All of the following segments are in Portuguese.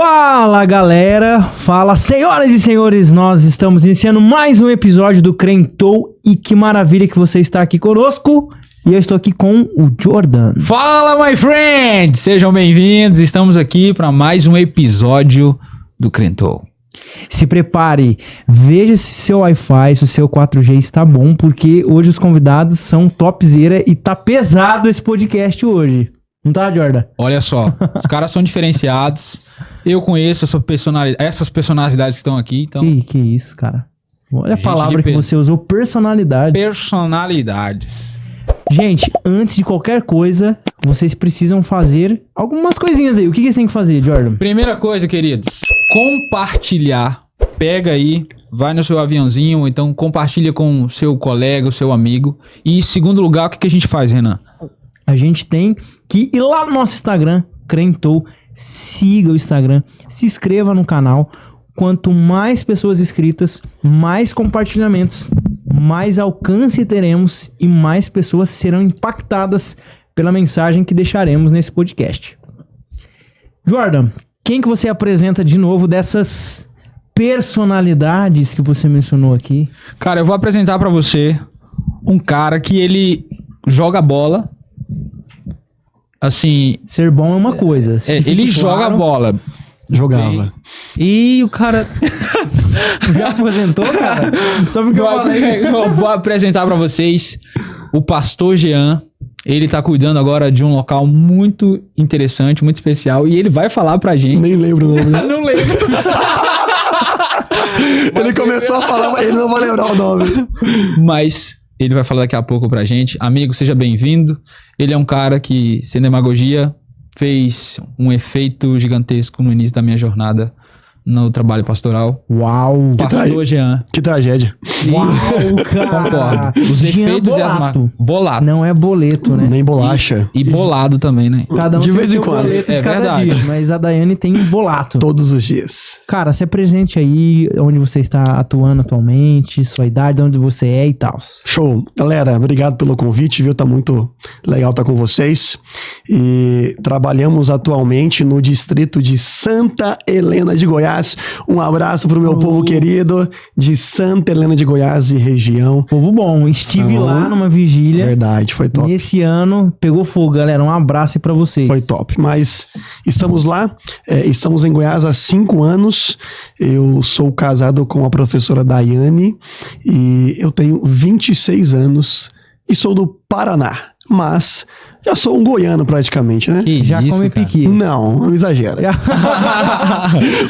Fala galera, fala senhoras e senhores, nós estamos iniciando mais um episódio do Crentou e que maravilha que você está aqui conosco e eu estou aqui com o Jordan. Fala my friends, sejam bem-vindos, estamos aqui para mais um episódio do Crentou. Se prepare, veja se seu Wi-Fi, se o seu 4G está bom, porque hoje os convidados são topzera e tá pesado esse podcast hoje. Não tá, Jordan? Olha só, os caras são diferenciados. Eu conheço essas personalidades que estão aqui, então... Que isso, cara. Olha a Gente palavra que você usou, personalidade. Personalidade. Gente, antes de qualquer coisa, vocês precisam fazer algumas coisinhas aí. O que vocês têm que fazer, Jordan? Primeira coisa, queridos, compartilhar. Pega aí, vai no seu aviãozinho, ou então compartilha com o seu colega, o seu amigo. E em segundo lugar, o que a gente faz, Renan? A gente tem que ir lá no nosso Instagram, Crentou, siga o Instagram, se inscreva no canal. Quanto mais pessoas inscritas, mais compartilhamentos, mais alcance teremos e mais pessoas serão impactadas pela mensagem que deixaremos nesse podcast. Jordan, quem que você apresenta de novo dessas personalidades que você mencionou aqui? Cara, eu vou apresentar pra você um cara que ele joga bola. Assim, ser bom é uma coisa. Ele joga bola. Jogava. E o cara já aposentou, cara? Só porque eu vou apresentar pra vocês o Pastor Jean. Ele tá cuidando agora de um local muito interessante, muito especial. E ele vai falar pra gente. Nem lembro o nome. Não lembro. Ele começou a falar, ele não vai lembrar o nome. Mas ele vai falar daqui a pouco pra gente. Amigo, seja bem-vindo. Ele é um cara que, sem demagogia, fez um efeito gigantesco no início da minha jornada no trabalho pastoral. Uau! Pastor Jean. Que tragédia. Uau, cara! Concordo. Os Jean efeitos e as marcas. Bolado. Não é boleto, né? Nem bolacha. E bolado também, né? Cada um De tem vez seu em quando. boleto de É cada verdade. dia, mas a Daiane tem bolato. Todos os dias. Cara, se apresente aí onde você está atuando atualmente, sua idade, onde você é e tal. Show. Galera, obrigado pelo convite, viu? Tá muito legal estar com vocês. E trabalhamos atualmente no distrito de Santa Helena de Goiás. Um abraço pro meu povo querido de Santa Helena de Goiás e região. Povo bom, estive lá numa vigília. Verdade, foi top. Nesse ano, pegou fogo, galera. Um abraço aí pra vocês. Foi top, mas estamos lá, estamos em Goiás há 5 anos, eu sou casado com a professora Daiane e eu tenho 26 anos e sou do Paraná, mas já sou um goiano praticamente, né? Que Já isso, come cara. piqui. Não exagera.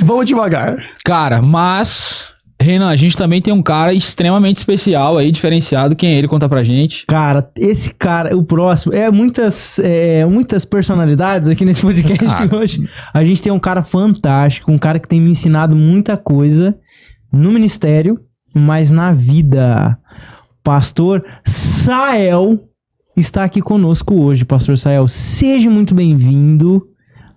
Vamos devagar. Cara, mas... Renan, a gente também tem um cara extremamente especial aí, diferenciado. Quem é ele? Conta pra gente. Cara, esse cara, o próximo, muitas personalidades aqui nesse podcast Cara. hoje. A gente tem um cara fantástico, um cara que tem me ensinado muita coisa no ministério, mas na vida. Pastor Sael está aqui conosco hoje. Pastor Sael, seja muito bem-vindo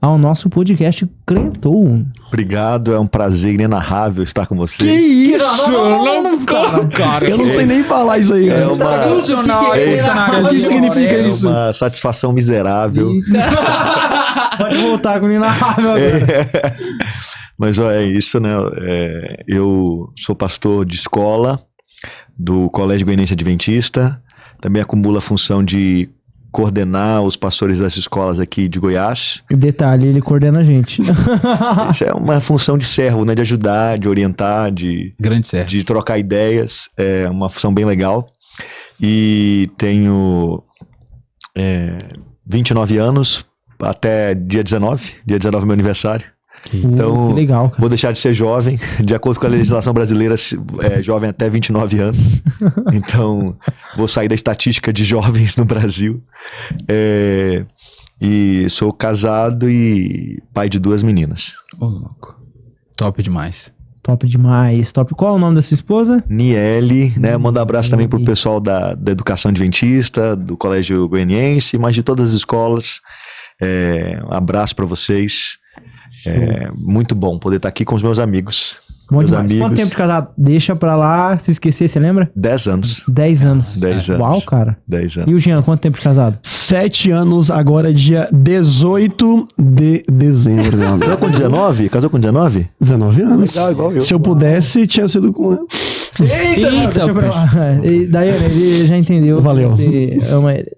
ao nosso podcast Crentou. Obrigado, é um prazer inenarrável estar com vocês. Que isso? Não, cara. Eu não sei nem falar isso aí. É cara. uma- O que significa É isso? uma satisfação miserável. Pode voltar com o inarrável agora. Mas ó, é isso, né? Eu sou pastor de escola do Colégio Goianiense Adventista. Também acumulo a função de coordenar os pastores das escolas aqui de Goiás. E detalhe, ele coordena a gente. Isso é uma função de servo, né? De ajudar, de orientar, Grande Sérgio. de trocar ideias. É uma função bem legal. E tenho 29 anos até dia 19. Dia 19 é meu aniversário. Então, que legal, cara. vou deixar de ser jovem. De acordo com a legislação brasileira, jovem até 29 anos. Então, vou sair da estatística de jovens no Brasil. E sou casado e pai de 2 meninas. Ô, louco. Top demais. Top demais. Top. Qual é o nome da sua esposa? Niele, né? Manda um abraço também pro pessoal da educação adventista, do Colégio Goianiense, mas de todas as escolas. Um abraço para vocês. Muito bom poder estar aqui com os meus amigos. Bom meus demais. amigos. Quanto tempo de casado? Deixa pra lá, se esquecer, você lembra? 10 anos. 10 anos. 10 anos. Uau, cara. 10 E o anos. Jean, quanto tempo de casado? 7 anos, agora dia 18 de dezembro. Casou com 19? Casou com 19? 19 anos. Legal, igual eu. Se eu pudesse, tinha sido com... Eita, deixa pra lá. E Daiane, ele já entendeu. Valeu. Você ama ele.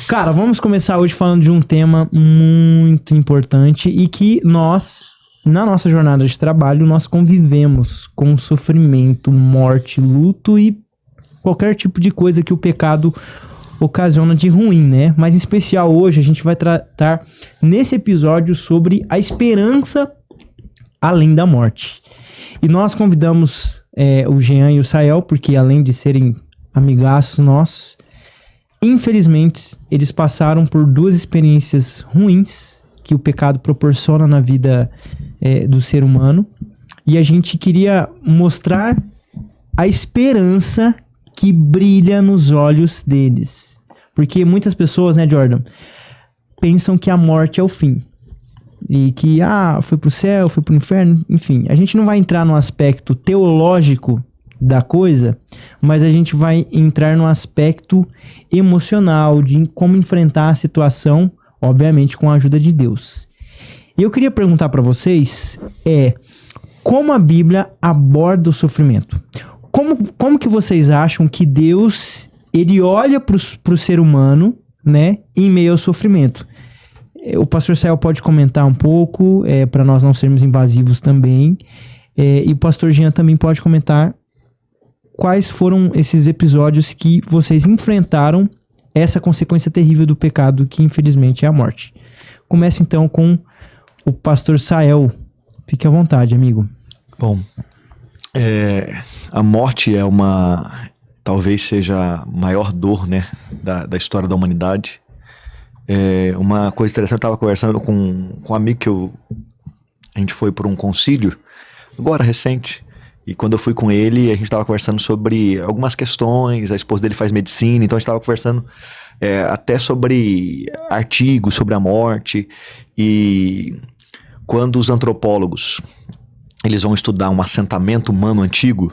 Cara, vamos começar hoje falando de um tema muito importante e que nós, na nossa jornada de trabalho, nós convivemos com sofrimento, morte, luto e qualquer tipo de coisa que o pecado ocasiona de ruim, né? Mas em especial hoje a gente vai tratar nesse episódio sobre a esperança além da morte. E nós convidamos o Jean e o Sael, porque além de serem amigaços nossos, infelizmente, eles passaram por 2 experiências ruins que o pecado proporciona na vida do ser humano. E a gente queria mostrar a esperança que brilha nos olhos deles. Porque muitas pessoas, né, Jordan, pensam que a morte é o fim. E que, foi pro céu, foi pro inferno, enfim. A gente não vai entrar no aspecto teológico da coisa, mas a gente vai entrar no aspecto emocional de como enfrentar a situação, obviamente com a ajuda de Deus. E eu queria perguntar para vocês como a Bíblia aborda o sofrimento. Como que vocês acham que Deus ele olha pro ser humano, né, em meio ao sofrimento? O pastor Sael pode comentar um pouco, para nós não sermos invasivos também, e o pastor Jean também pode comentar quais foram esses episódios que vocês enfrentaram essa consequência terrível do pecado, que infelizmente é a morte. Começa então com o pastor Sael. Fique à vontade, amigo. Bom, a morte talvez seja a maior dor, né, da história da humanidade. Uma coisa interessante, eu estava conversando com um amigo que a gente foi por um concílio, agora recente, e quando eu fui com ele, a gente estava conversando sobre algumas questões, a esposa dele faz medicina, então a gente estava conversando até sobre artigos sobre a morte, e quando os antropólogos eles vão estudar um assentamento humano antigo,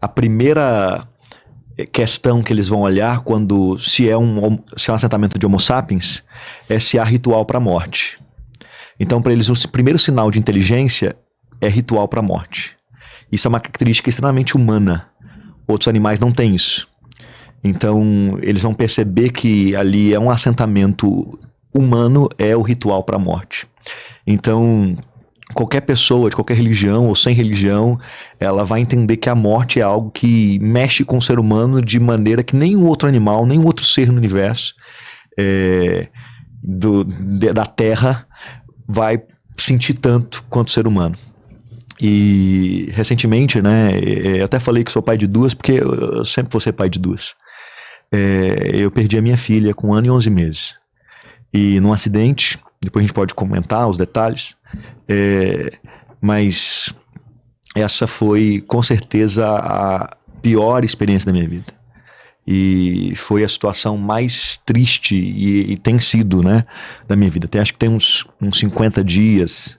a primeira questão que eles vão olhar se é um assentamento de Homo sapiens é se há ritual para a morte. Então, para eles, o primeiro sinal de inteligência é ritual para a morte. Isso é uma característica extremamente humana. Outros animais não têm isso. Então, eles vão perceber que ali é um assentamento humano, é o ritual para a morte. Então, qualquer pessoa de qualquer religião ou sem religião, ela vai entender que a morte é algo que mexe com o ser humano de maneira que nenhum outro animal, nenhum outro ser no universo da Terra vai sentir tanto quanto o ser humano. E recentemente, né, eu até falei que sou pai de 2, porque eu sempre vou ser pai de 2. Eu perdi a minha filha com 1 ano e 11 meses. E num acidente, depois a gente pode comentar os detalhes, mas essa foi com certeza a pior experiência da minha vida. E foi a situação mais triste e tem sido, né, da minha vida. Acho que tem uns 50 dias,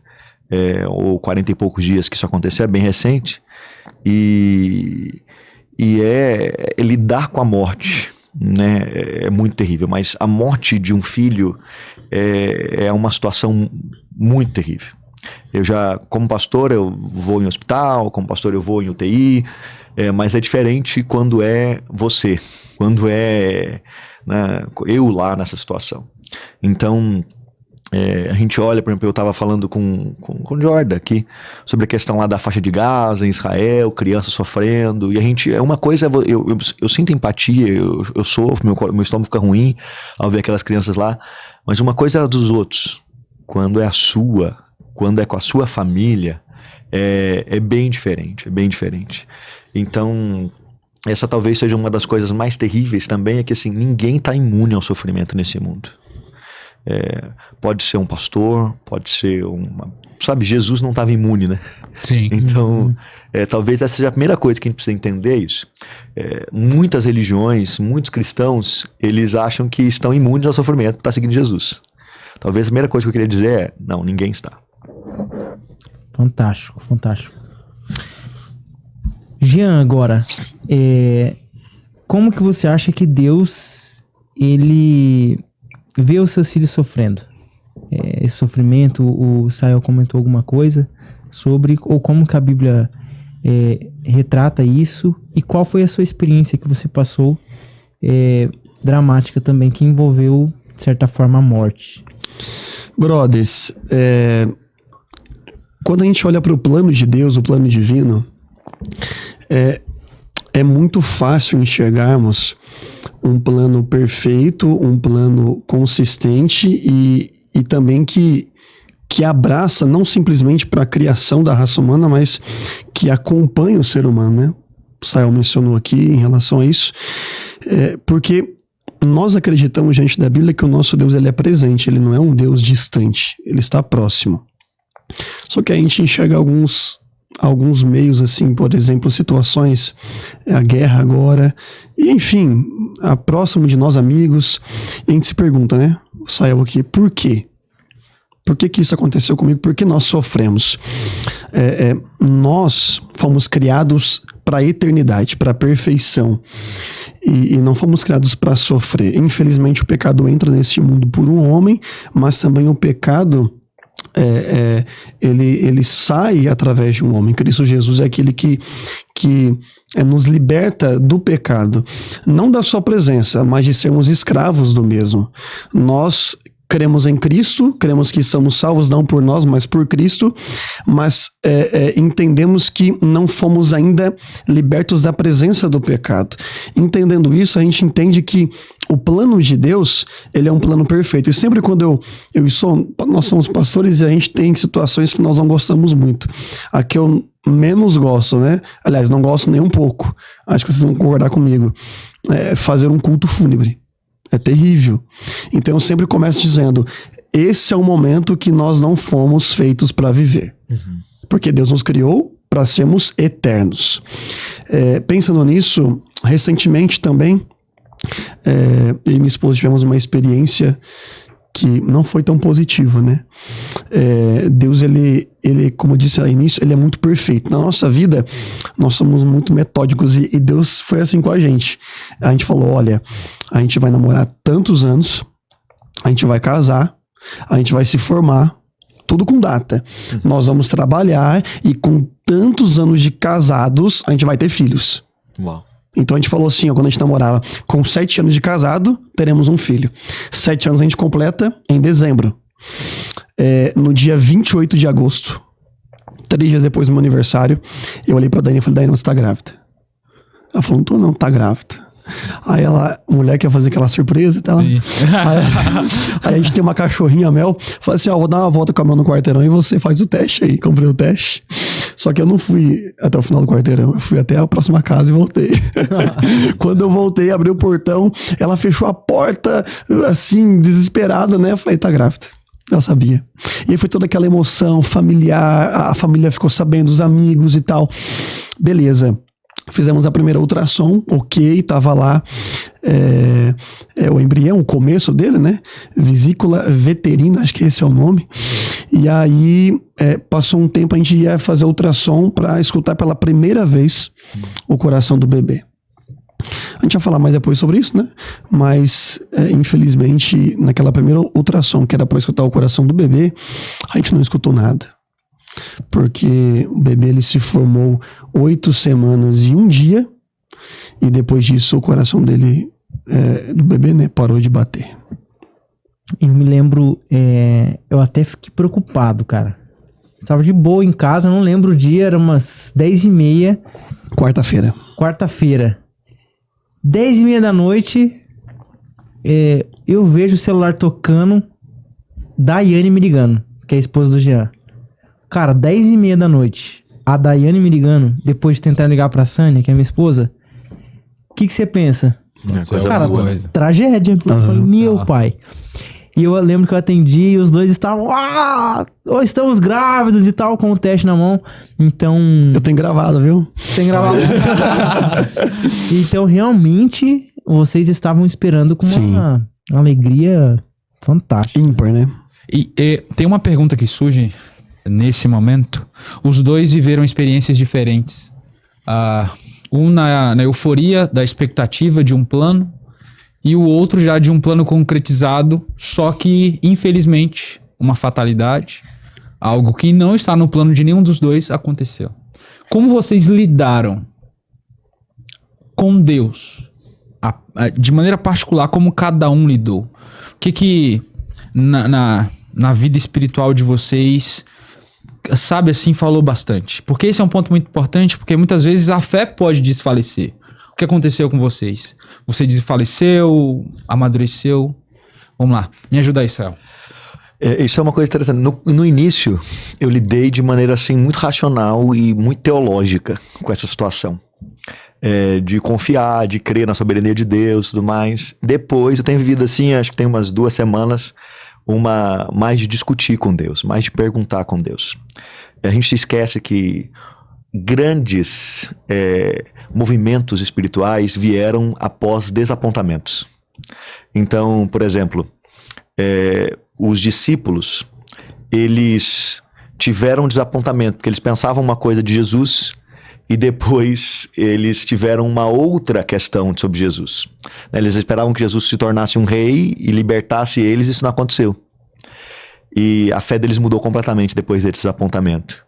ou 40 e poucos dias que isso aconteceu, é bem recente. E lidar com a morte, né, é muito terrível. Mas a morte de um filho é uma situação muito terrível. Eu já, como pastor, eu vou em hospital, como pastor eu vou em UTI, mas é diferente quando é você, quando né, eu lá nessa situação. Então, a gente olha, por exemplo, eu estava falando com o Jordan aqui, sobre a questão lá da faixa de Gaza, em Israel, crianças sofrendo, e a gente, uma coisa, eu sinto empatia, eu sofro, meu estômago fica ruim ao ver aquelas crianças lá, mas uma coisa é a dos outros, quando é com a sua família, é bem diferente, Então, essa talvez seja uma das coisas mais terríveis também, é que assim, ninguém está imune ao sofrimento nesse mundo. Pode ser um pastor, pode ser sabe, Jesus não estava imune, né? Sim. Então, talvez essa seja a primeira coisa que a gente precisa entender isso. Muitas religiões, muitos cristãos, eles acham que estão imunes ao sofrimento, está seguindo Jesus. Talvez a primeira coisa que eu queria dizer não, ninguém está. Fantástico, fantástico. Jean, agora, como que você acha que Deus, ele vê os seus filhos sofrendo? Esse sofrimento, o Sael comentou alguma coisa sobre, ou como que a Bíblia retrata isso, e qual foi a sua experiência que você passou, dramática também, que envolveu, de certa forma, a morte? Brothers, quando a gente olha para o plano de Deus, o plano divino, é muito fácil enxergarmos um plano perfeito, um plano consistente e também que abraça não simplesmente para a criação da raça humana, mas que acompanha o ser humano, né? O Sael mencionou aqui em relação a isso, porque nós acreditamos diante da Bíblia que o nosso Deus, ele é presente, ele não é um Deus distante, ele está próximo. Só que a gente enxerga alguns meios, assim, por exemplo, situações, a guerra agora, e enfim, próximo de nós, amigos, e a gente se pergunta, né? Saiu aqui, por quê? Por que isso aconteceu comigo? Por que nós sofremos? Nós fomos criados para a eternidade, para a perfeição, e não fomos criados para sofrer. Infelizmente, o pecado entra nesse mundo por um homem, mas também o pecado ele sai através de um homem. Cristo Jesus é aquele que nos liberta do pecado, não da sua presença, mas de sermos escravos do mesmo. Nós cremos em Cristo, cremos que estamos salvos não por nós, mas por Cristo, mas entendemos que não fomos ainda libertos da presença do pecado. Entendendo isso, a gente entende que o plano de Deus, ele é um plano perfeito. E sempre quando nós somos pastores e a gente tem situações que nós não gostamos muito. A que eu menos gosto, né? Aliás, não gosto nem um pouco. Acho que vocês vão concordar comigo. Fazer um culto fúnebre. É terrível. Então eu sempre começo dizendo, esse é o momento que nós não fomos feitos para viver. Uhum. Porque Deus nos criou para sermos eternos. Pensando nisso, recentemente também, eu e minha esposa tivemos uma experiência que não foi tão positiva, né? Deus, ele, como eu disse ao início, ele é muito perfeito. Na nossa vida, nós somos muito metódicos e Deus foi assim com a gente. A gente falou, olha, a gente vai namorar tantos anos, a gente vai casar, a gente vai se formar, tudo com data. Nós vamos trabalhar e com tantos anos de casados, a gente vai ter filhos. Uau. Então a gente falou assim, quando a gente namorava, com 7 anos de casado, teremos um filho. 7 anos a gente completa em dezembro. No dia 28 de agosto, 3 dias depois do meu aniversário, eu olhei pra Dani e falei, Dani, você tá grávida? Ela falou, não tô não, tá grávida. Aí a mulher quer fazer aquela surpresa e tal. Aí a gente tem uma cachorrinha, a Mel, falei assim, vou dar uma volta com a Mel no quarteirão e você faz o teste aí. Comprei o teste. Só que eu não fui até o final do quarteirão, eu fui até a próxima casa e voltei. Quando eu voltei, abri o portão, ela fechou a porta, assim, desesperada, né? Eu falei, tá grávida. Ela sabia. E aí foi toda aquela emoção familiar, a família ficou sabendo, os amigos e tal. Beleza. Fizemos a primeira ultrassom, ok, tava lá o embrião, o começo dele, né? Vesícula veterina, acho que esse é o nome. E aí, passou um tempo, a gente ia fazer ultrassom para escutar pela primeira vez o coração do bebê. A gente vai falar mais depois sobre isso, né? Mas, infelizmente, naquela primeira ultrassom, que era para escutar o coração do bebê, a gente não escutou nada. Porque o bebê, ele se formou 8 semanas e 1 dia, e depois disso o coração dele, do bebê, né, parou de bater. Eu me lembro, eu até fiquei preocupado, cara. Estava de boa em casa, não lembro o dia, era umas 10h30. Quarta-feira. 10h30 da noite, eu vejo o celular tocando, Daiane me ligando, que é a esposa do Jean. Cara, 10h30 da noite, a Daiane me ligando, depois de tentar ligar pra Sânia, que é minha esposa, o que você pensa? Cara, tragédia. Meu pai. E eu lembro que eu atendi e os dois estavam, estamos grávidos e tal, com o teste na mão. Então... Eu tenho gravado, viu? Tem gravado. Então, realmente, vocês estavam esperando com uma alegria fantástica. Ímpar, né? E tem uma pergunta que surge nesse momento. Os dois viveram experiências diferentes Um na euforia da expectativa de um plano e o outro já de um plano concretizado, só que, infelizmente, uma fatalidade, algo que não está no plano de nenhum dos dois, aconteceu. Como vocês lidaram com Deus? De maneira particular, como cada um lidou? O que na vida espiritual de vocês, sabe, assim, falou bastante? Porque esse é um ponto muito importante, porque muitas vezes a fé pode desfalecer. O que aconteceu com vocês? Você desfaleceu, amadureceu? Vamos lá, me ajuda aí, Israel. Isso é uma coisa interessante. No início, eu lidei de maneira assim muito racional e muito teológica com essa situação. De confiar, de crer na soberania de Deus e tudo mais. Depois, eu tenho vivido assim, acho que tem umas 2 semanas, mais de discutir com Deus, mais de perguntar com Deus. A gente se esquece que grandes movimentos espirituais vieram após desapontamentos. Então, por exemplo, os discípulos, eles tiveram um desapontamento, porque eles pensavam uma coisa de Jesus e depois eles tiveram uma outra questão sobre Jesus. Eles esperavam que Jesus se tornasse um rei e libertasse eles, isso não aconteceu. E a fé deles mudou completamente depois desse desapontamento.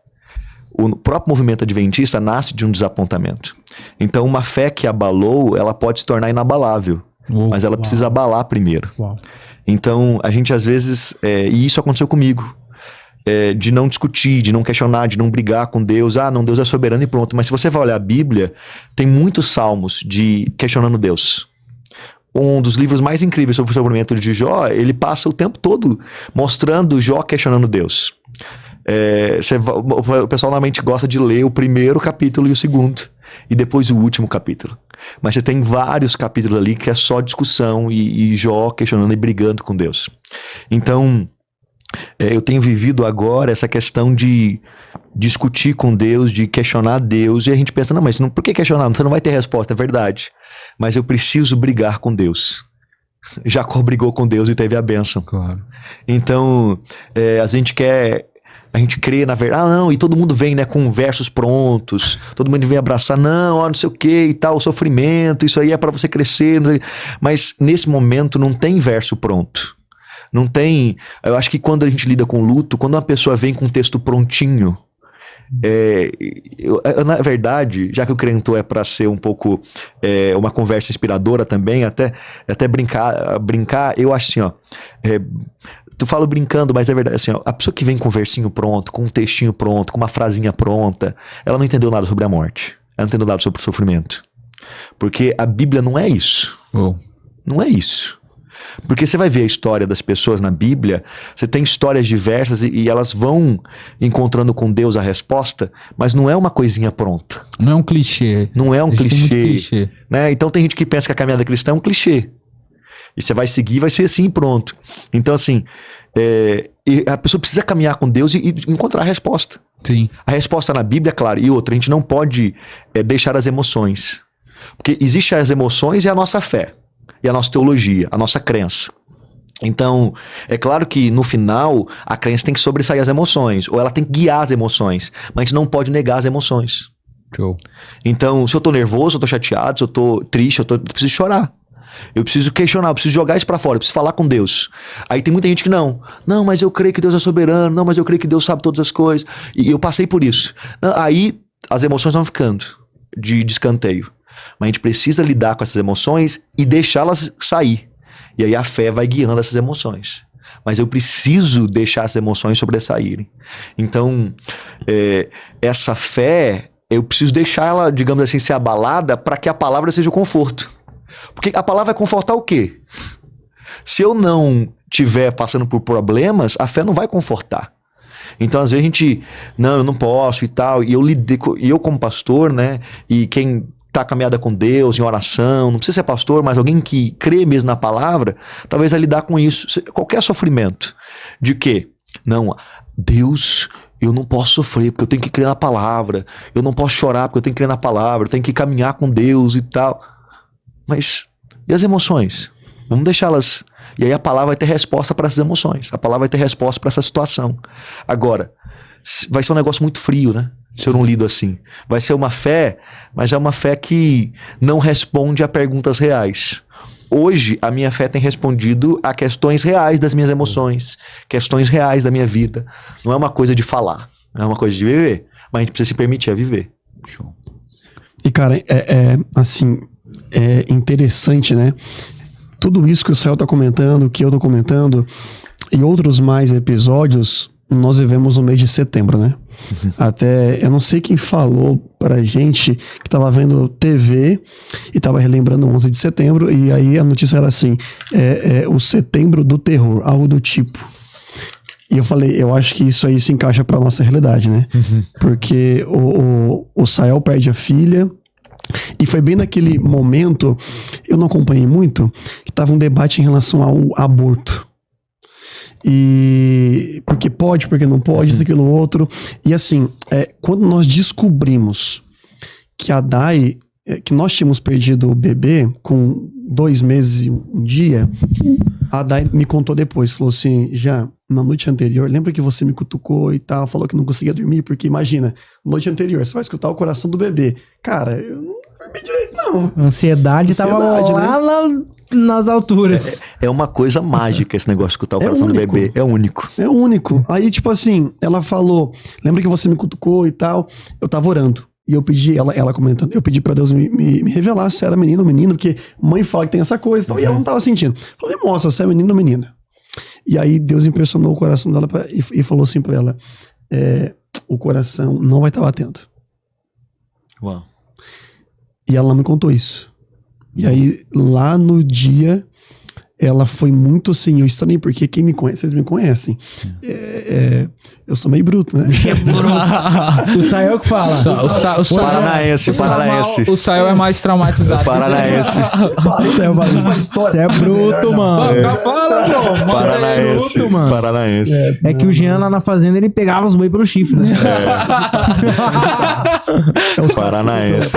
O próprio movimento adventista nasce de um desapontamento. Então, uma fé que abalou, ela pode se tornar inabalável. Mas ela precisa abalar primeiro. Então, a gente às vezes... e isso aconteceu comigo. De não discutir, de não questionar, de não brigar com Deus. Não, Deus é soberano e pronto. Mas se você vai olhar a Bíblia, tem muitos salmos de questionando Deus. Um dos livros mais incríveis sobre o sofrimento de Jó, ele passa o tempo todo mostrando Jó questionando Deus. O pessoal normalmente gosta de ler o primeiro capítulo e o segundo, e depois o último capítulo. Mas você tem vários capítulos ali que é só discussão e Jó questionando e brigando com Deus. Então, eu tenho vivido agora essa questão de discutir com Deus, de questionar Deus, e a gente pensa, não, mas por que questionar? Você não vai ter resposta, é verdade. Mas eu preciso brigar com Deus. Jacó brigou com Deus e teve a bênção. Claro. Então, a gente crê na verdade, não, e todo mundo vem, né, com versos prontos, todo mundo vem abraçar, não sei o que e tal, o sofrimento, isso aí é para você crescer, mas nesse momento não tem verso pronto. Não tem, eu acho que quando a gente lida com luto, quando uma pessoa vem com um texto prontinho, na verdade, já que o Crentou é para ser um pouco uma conversa inspiradora também, até brincar, eu acho assim, ó, tu fala brincando, mas é verdade, assim, ó, a pessoa que vem com um versinho pronto, com um textinho pronto, com uma frasinha pronta, ela não entendeu nada sobre a morte, ela não entendeu nada sobre o sofrimento, porque a Bíblia não é isso, não é isso. Porque você vai ver a história das pessoas na Bíblia, você tem histórias diversas e elas vão encontrando com Deus a resposta, mas não é uma coisinha pronta. Não é um clichê. Não é um clichê. Né? Então tem gente que pensa que a caminhada cristã é um clichê. E você vai seguir, vai ser assim, pronto. Então assim, a pessoa precisa caminhar com Deus e encontrar a resposta. Sim. A resposta na Bíblia, claro. E outra, a gente não pode deixar as emoções. Porque existem as emoções e a nossa fé. E a nossa teologia, a nossa crença. Então, é claro que no final, a crença tem que sobressair as emoções, ou ela tem que guiar as emoções, mas a gente não pode negar as emoções. Show. Então, se eu tô nervoso, eu tô chateado, se eu tô triste, eu preciso chorar. Eu preciso questionar, eu preciso jogar isso pra fora, eu preciso falar com Deus. Aí tem muita gente que não, mas eu creio que Deus é soberano, não, mas eu creio que Deus sabe todas as coisas, e eu passei por isso. Aí as emoções vão ficando de escanteio. Mas a gente precisa lidar com essas emoções e deixá-las sair. E aí a fé vai guiando essas emoções. Mas eu preciso deixar as emoções sobressaírem. Então, essa fé, eu preciso deixar ela, digamos assim, ser abalada para que a palavra seja o conforto. Porque a palavra vai confortar o quê? Se eu não estiver passando por problemas, a fé não vai confortar. Então, às vezes a gente, não, eu não posso e tal. E eu como pastor, né, e quem tá caminhada com Deus, em oração, não precisa ser pastor, mas alguém que crê mesmo na palavra, talvez vai lidar com isso. Qualquer sofrimento. De quê? Não, Deus, eu não posso sofrer, porque eu tenho que crer na palavra. Eu não posso chorar, porque eu tenho que crer na palavra. Eu tenho que caminhar com Deus e tal. Mas, e as emoções? Vamos deixá-las. E aí a palavra vai ter resposta para essas emoções. A palavra vai ter resposta para essa situação. Agora, vai ser um negócio muito frio, né? se eu não lido assim. Vai ser uma fé, mas é uma fé que não responde a perguntas reais. Hoje, a minha fé tem respondido a questões reais das minhas emoções, questões reais da minha vida. Não é uma coisa de falar, é uma coisa de viver, mas a gente precisa se permitir a viver. Show. E, cara, assim, é interessante, né? Tudo isso que o Sael tá comentando, que eu tô comentando, e outros mais episódios, nós vivemos no mês de setembro, né? Até, eu não sei quem falou pra gente que tava vendo TV e tava relembrando o 11 de setembro, e aí a notícia era assim, o setembro do terror, algo do tipo. E eu falei, eu acho que isso aí se encaixa pra nossa realidade, né? Porque o Sael perde a filha, e foi bem naquele momento, eu não acompanhei muito, que tava um debate em relação ao aborto. E porque pode, porque não pode, isso, aquilo, outro. E assim, quando nós descobrimos que a Dai, que nós tínhamos perdido o bebê com 2 meses e um dia, a Dai me contou depois, falou assim, já na noite anterior, lembra que você me cutucou e tal, falou que não conseguia dormir, porque imagina, noite anterior, você vai escutar o coração do bebê. Cara, eu não dormi direito, não. A ansiedade tava lá, né? Nas alturas. É uma coisa mágica esse negócio de escutar o coração do bebê. É único. É único. Aí, tipo assim, ela falou, lembra que você me cutucou e tal? Eu tava orando. E eu pedi, ela comentando, eu pedi pra Deus me revelar se era menino ou menino, porque mãe fala que tem essa coisa e tal, e ela não tava sentindo. Falei, mostra se é menino ou menina. E aí Deus impressionou o coração dela e falou assim pra ela, o coração não vai estar batendo. Uau. E ela não me contou isso. E aí, lá no dia, ela foi muito assim, eu estranhei, porque quem me conhece, vocês me conhecem. Eu sou meio bruto, né? O Sael que fala. Paranaense. O Sael é mais traumatizado. Paranaense. Você é bruto, mano. Fala, pô. Paranaense. Bruto, mano. Paranaense. É que o Jean lá na fazenda, ele pegava os boi pelo chifre, né? Paranaense.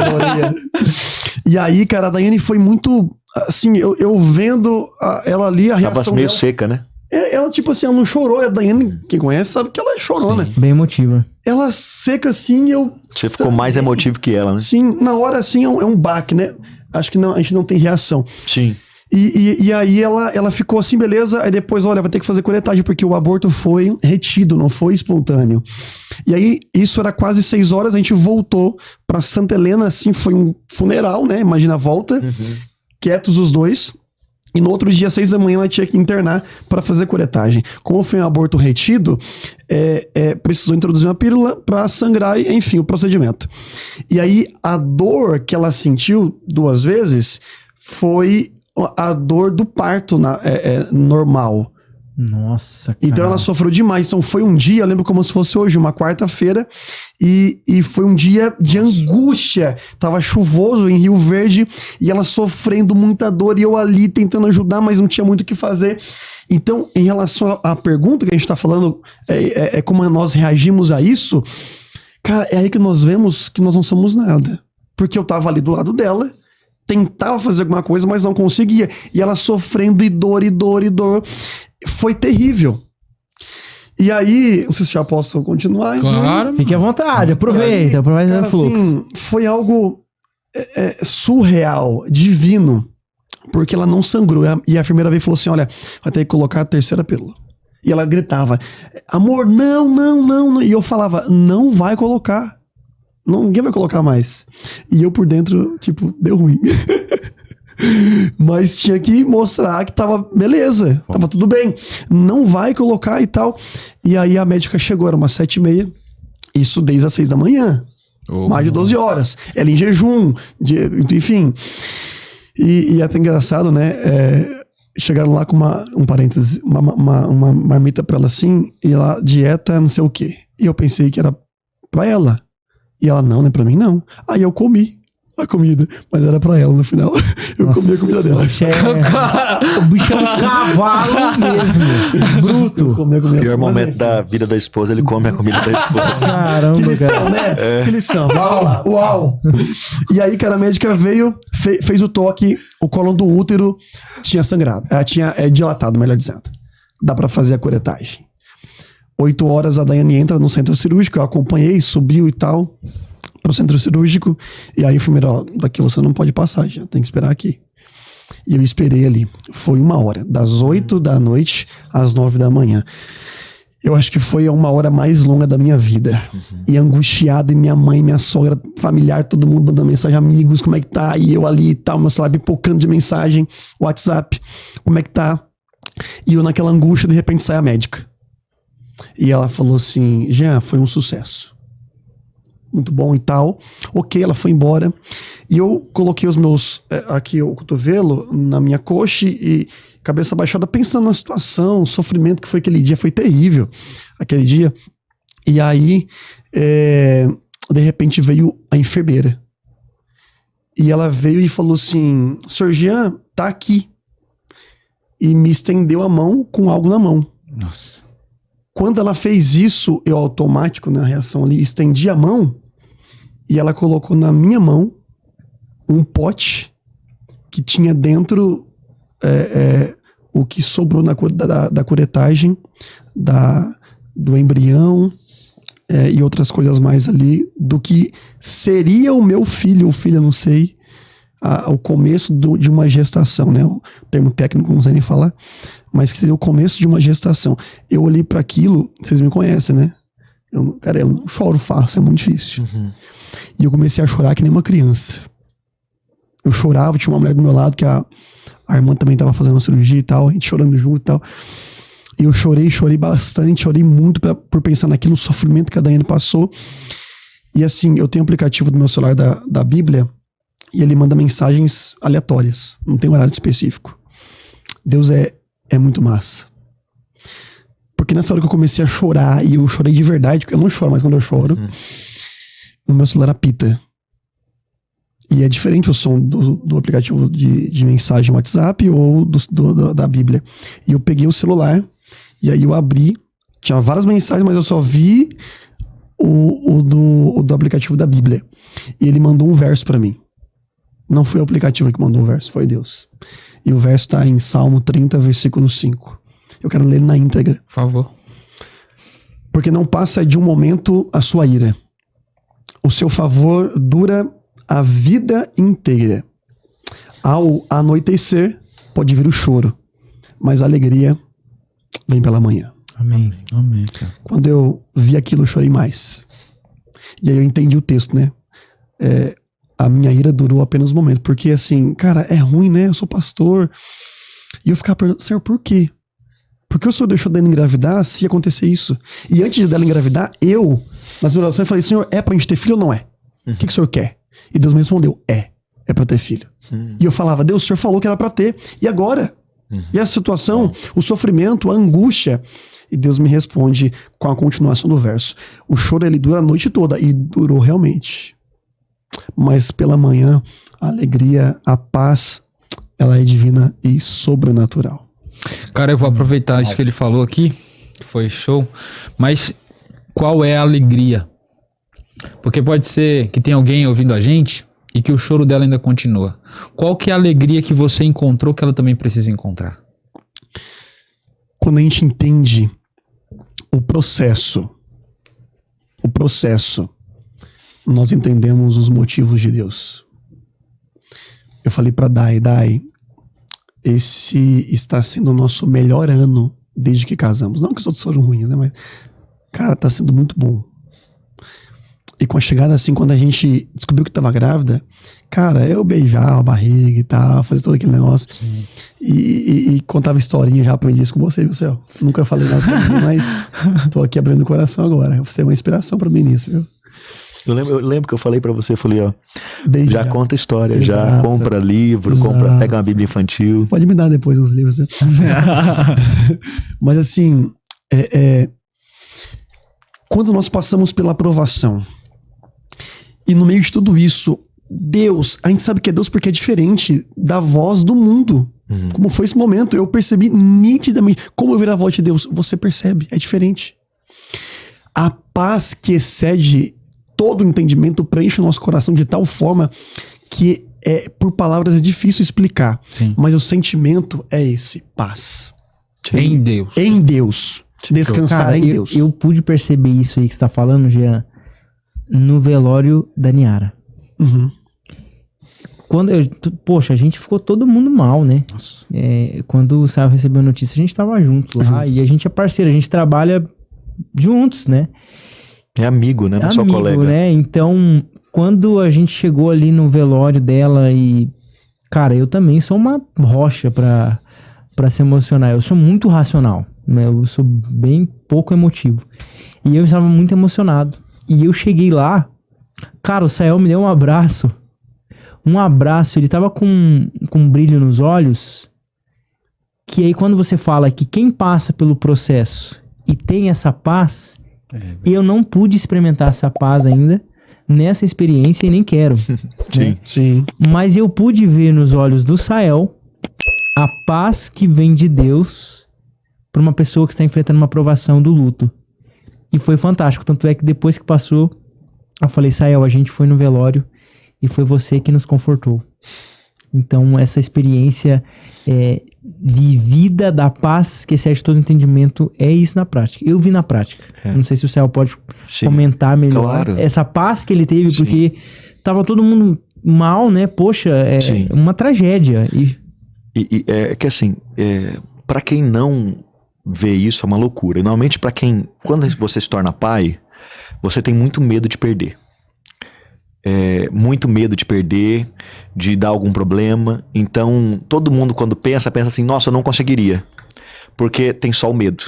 E aí, cara, a Daiane foi muito, assim, eu vendo ela ali, a reação Tava meio dela, seca, né? ela tipo assim, ela não chorou, a Daiane, quem conhece sabe que ela chorou, né? Bem emotiva. Ela seca assim, Você ficou mais emotivo que ela, né? Sim, na hora assim, é um baque, né? Acho que não, a gente não tem reação. Sim. E aí ela ficou assim, beleza, aí depois, olha, vai ter que fazer curetagem, porque o aborto foi retido, não foi espontâneo. E aí, isso era quase 6 horas, a gente voltou pra Santa Helena, assim, foi um funeral, né, imagina a volta, quietos os dois, e no outro dia, 6 da manhã, ela tinha que internar pra fazer curetagem. Como foi um aborto retido, precisou introduzir uma pílula pra sangrar, enfim, o procedimento. E aí, a dor que ela sentiu 2 vezes foi a dor do parto normal. Nossa, cara. Então ela sofreu demais. Então foi um dia, eu lembro como se fosse hoje, uma quarta-feira, e foi um dia de angústia. Tava chuvoso em Rio Verde e ela sofrendo muita dor e eu ali tentando ajudar, mas não tinha muito o que fazer. Então, em relação à pergunta que a gente tá falando, como nós reagimos a isso, cara, é aí que nós vemos que nós não somos nada. Porque eu tava ali do lado dela, tentava fazer alguma coisa, mas não conseguia. E ela sofrendo e dor, e dor, e dor. Foi terrível. E aí, não sei se já posso continuar. Claro. Fique à vontade, aproveita o fluxo. Assim, foi algo surreal, divino, porque ela não sangrou. E a enfermeira veio e falou assim, olha, vai ter que colocar a 3ª pílula. E ela gritava, amor, não. E eu falava, não vai colocar. Ninguém vai colocar mais. E eu por dentro, tipo, deu ruim. Mas tinha que mostrar que tava beleza, tava tudo bem. Não vai colocar e tal. E aí a médica chegou, era umas 7h30. Isso desde as 6 da manhã. Mais de 12 horas. Ela em jejum, enfim. E é até engraçado, né? Chegaram lá com um parêntese, uma marmita pra ela assim, e lá, dieta não sei o quê. E eu pensei que era pra ela. E ela, não é pra mim, não. Aí eu comi a comida, mas era pra ela no final. Eu comi a comida dela. O bicho é um cavalo mesmo. Bruto. Eu comi a comida. Pior momento da vida da esposa, ele come a comida da esposa. Caramba, Que lição, cara. né? Que lição. Uau. E aí, cara, a médica veio, fez o toque, o colo do útero tinha sangrado. Tinha dilatado, melhor dizendo. Dá pra fazer a curetagem. 8 horas a Daiane entra no centro cirúrgico, eu acompanhei, subiu e tal, pro centro cirúrgico, e aí o enfermeiro, ó, daqui você não pode passar, já tem que esperar aqui. E eu esperei ali, foi 1 hora, das 8 da noite às 9 da manhã. Eu acho que foi a 1 hora mais longa da minha vida. E angustiado, e minha mãe, minha sogra, familiar, todo mundo mandando mensagem, amigos, como é que tá? E eu ali e tal, meu celular pipocando de mensagem, WhatsApp, como é que tá? E eu naquela angústia, de repente sai a médica. E ela falou assim, Jean, foi um sucesso. Muito bom e tal. Ok, ela foi embora. E eu coloquei os meus, aqui o cotovelo na minha coxa e cabeça baixada, pensando na situação, o sofrimento que foi aquele dia. Foi terrível aquele dia. E aí, de repente veio a enfermeira. E ela veio e falou assim, Sr. Jean, tá aqui. E me estendeu a mão com algo na mão. Nossa. Quando ela fez isso, eu automático, na reação ali, estendi a mão e ela colocou na minha mão um pote que tinha dentro o que sobrou da curetagem, do embrião e outras coisas mais ali, do que seria o meu filho, ou filha, não sei, o começo de uma gestação, né? O termo técnico não sei nem falar, mas que seria o começo de uma gestação. Eu olhei para aquilo, vocês me conhecem, né? Cara, eu não choro fácil, é muito difícil. E eu comecei a chorar que nem uma criança. Eu chorava, tinha uma mulher do meu lado, que a irmã também estava fazendo uma cirurgia e tal, a gente chorando junto e tal. E eu chorei bastante, chorei muito por pensar naquilo, o sofrimento que a Daiane passou. E assim, eu tenho um aplicativo do meu celular da Bíblia, e ele manda mensagens aleatórias, não tem horário específico. Deus é muito massa. Porque nessa hora que eu comecei a chorar, e eu chorei de verdade, porque eu não choro mais quando eu choro, o meu celular apita. E é diferente o som do aplicativo de mensagem WhatsApp ou da Bíblia. E eu peguei o celular, e aí eu abri, tinha várias mensagens, mas eu só vi o do aplicativo da Bíblia. E ele mandou um verso pra mim. Não foi o aplicativo que mandou o verso, foi Deus. E o verso está em Salmo 30, versículo 5. Eu quero ler ele na íntegra. Por favor. Porque não passa de um momento a sua ira. O seu favor dura a vida inteira. Ao anoitecer, pode vir o choro, mas a alegria vem pela manhã. Amém. Amém, cara. Quando eu vi aquilo, eu chorei mais. E aí eu entendi o texto, né? A minha ira durou apenas um momento. Porque assim, cara, é ruim, né? Eu sou pastor. E eu ficava perguntando, Senhor, por quê? Por que o Senhor deixou dela engravidar se acontecer isso? E antes dela engravidar, eu, nas orações, falei, Senhor, é pra gente ter filho ou não é? O que o Senhor quer? E Deus me respondeu, é pra ter filho. E eu falava, Deus, o Senhor falou que era pra ter. E agora? E a situação, o sofrimento, a angústia. E Deus me responde com a continuação do verso. O choro, ele dura a noite toda. E durou realmente. Mas pela manhã, a alegria, a paz, ela é divina e sobrenatural. Cara, eu vou aproveitar isso que ele falou aqui, que foi show, mas qual é a alegria? Porque pode ser que tenha alguém ouvindo a gente e que o choro dela ainda continua. Qual que é a alegria que você encontrou que ela também precisa encontrar? Quando a gente entende o processo, nós entendemos os motivos de Deus. Eu falei pra Dai, esse está sendo o nosso melhor ano desde que casamos. Não que os outros foram ruins, né? Mas, cara, tá sendo muito bom. E com a chegada assim, quando a gente descobriu que tava grávida, cara, eu beijava a barriga e tal, fazia todo aquele negócio. E contava historinha já, aprendi isso com você, viu, Céu? Nunca falei nada pra mim, mas tô aqui abrindo o coração agora. Você é uma inspiração pra mim nisso, viu? Eu lembro que eu falei pra você, falei, ó, Desde já conta história, Exato. já compra livro, Exato. pega uma Bíblia infantil. Pode me dar depois os livros. Né? Mas assim, quando nós passamos pela aprovação, e no meio de tudo isso, Deus, a gente sabe que é Deus porque é diferente da voz do mundo. Como foi esse momento, eu percebi nitidamente. Como ouvir a voz de Deus? Você percebe, é diferente. A paz que excede todo o entendimento preenche o nosso coração de tal forma que por palavras é difícil explicar. Sim. Mas o sentimento é esse, paz. Em Deus. Em Deus. Descansar Cara, em Deus. eu pude perceber isso aí que você tá falando, Jean, no velório da Niara. Uhum. Poxa, a gente ficou todo mundo mal, né? Nossa. Quando o Sael recebeu a notícia, a gente tava junto lá. E a gente é parceiro, a gente trabalha juntos, né? É amigo, né? Não é só colega. Né? Então, quando a gente chegou ali no velório dela e... Cara, eu também sou uma rocha pra se emocionar. Eu sou muito racional, né? Eu sou bem pouco emotivo. E eu estava muito emocionado. E eu cheguei lá, cara, o Sael me deu um abraço. Um abraço, ele tava com um brilho nos olhos. Que aí quando você fala que quem passa pelo processo e tem essa paz, eu não pude experimentar essa paz ainda nessa experiência e nem quero. Sim. Sim. Mas eu pude ver nos olhos do Sael a paz que vem de Deus para uma pessoa que está enfrentando uma provação do luto. E foi fantástico. Tanto é que depois que passou, eu falei, Sael, a gente foi no velório e foi você que nos confortou. Então, essa experiência vivida da paz que excede todo entendimento é isso na prática. Eu vi na prática. Não sei se o Sael pode comentar melhor. Claro. Essa paz que ele teve, Sim. porque tava todo mundo mal, né? Poxa, Sim. uma tragédia. E é que assim, pra quem não vê isso, é uma loucura. Normalmente quando você se torna pai, você tem muito medo de perder. Muito medo de perder, de dar algum problema. Então, todo mundo quando pensa assim, nossa, eu não conseguiria. Porque tem só o medo.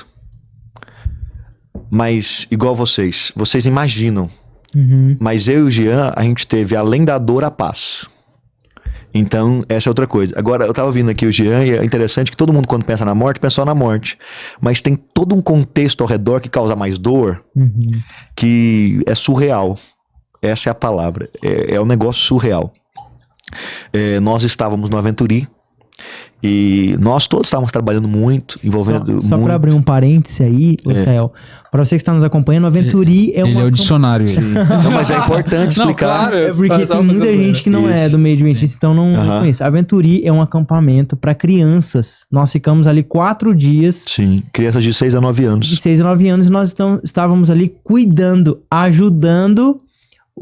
Mas, igual vocês imaginam. Uhum. Mas eu e o Jean, a gente teve, além da dor, a paz. Então, essa é outra coisa. Agora, eu tava ouvindo aqui o Jean e é interessante que todo mundo, quando pensa na morte, pensa só na morte. Mas tem todo um contexto ao redor que causa mais dor, que é surreal. Essa é a palavra. É um negócio surreal. Nós estávamos no Aventuri e nós todos estávamos trabalhando muito, envolvendo Só muito. para abrir um parêntese aí, Sael, para você que está nos acompanhando, Aventuri é uma... Ele é o dicionário. Não, mas é importante explicar. É porque tem muita gente que não é do meio adventista, então não conhece. Aventuri é um acampamento para crianças. Nós ficamos ali 4 dias. Sim, crianças de 6 a 9 anos. De 6 a 9 anos e nós estávamos ali cuidando, ajudando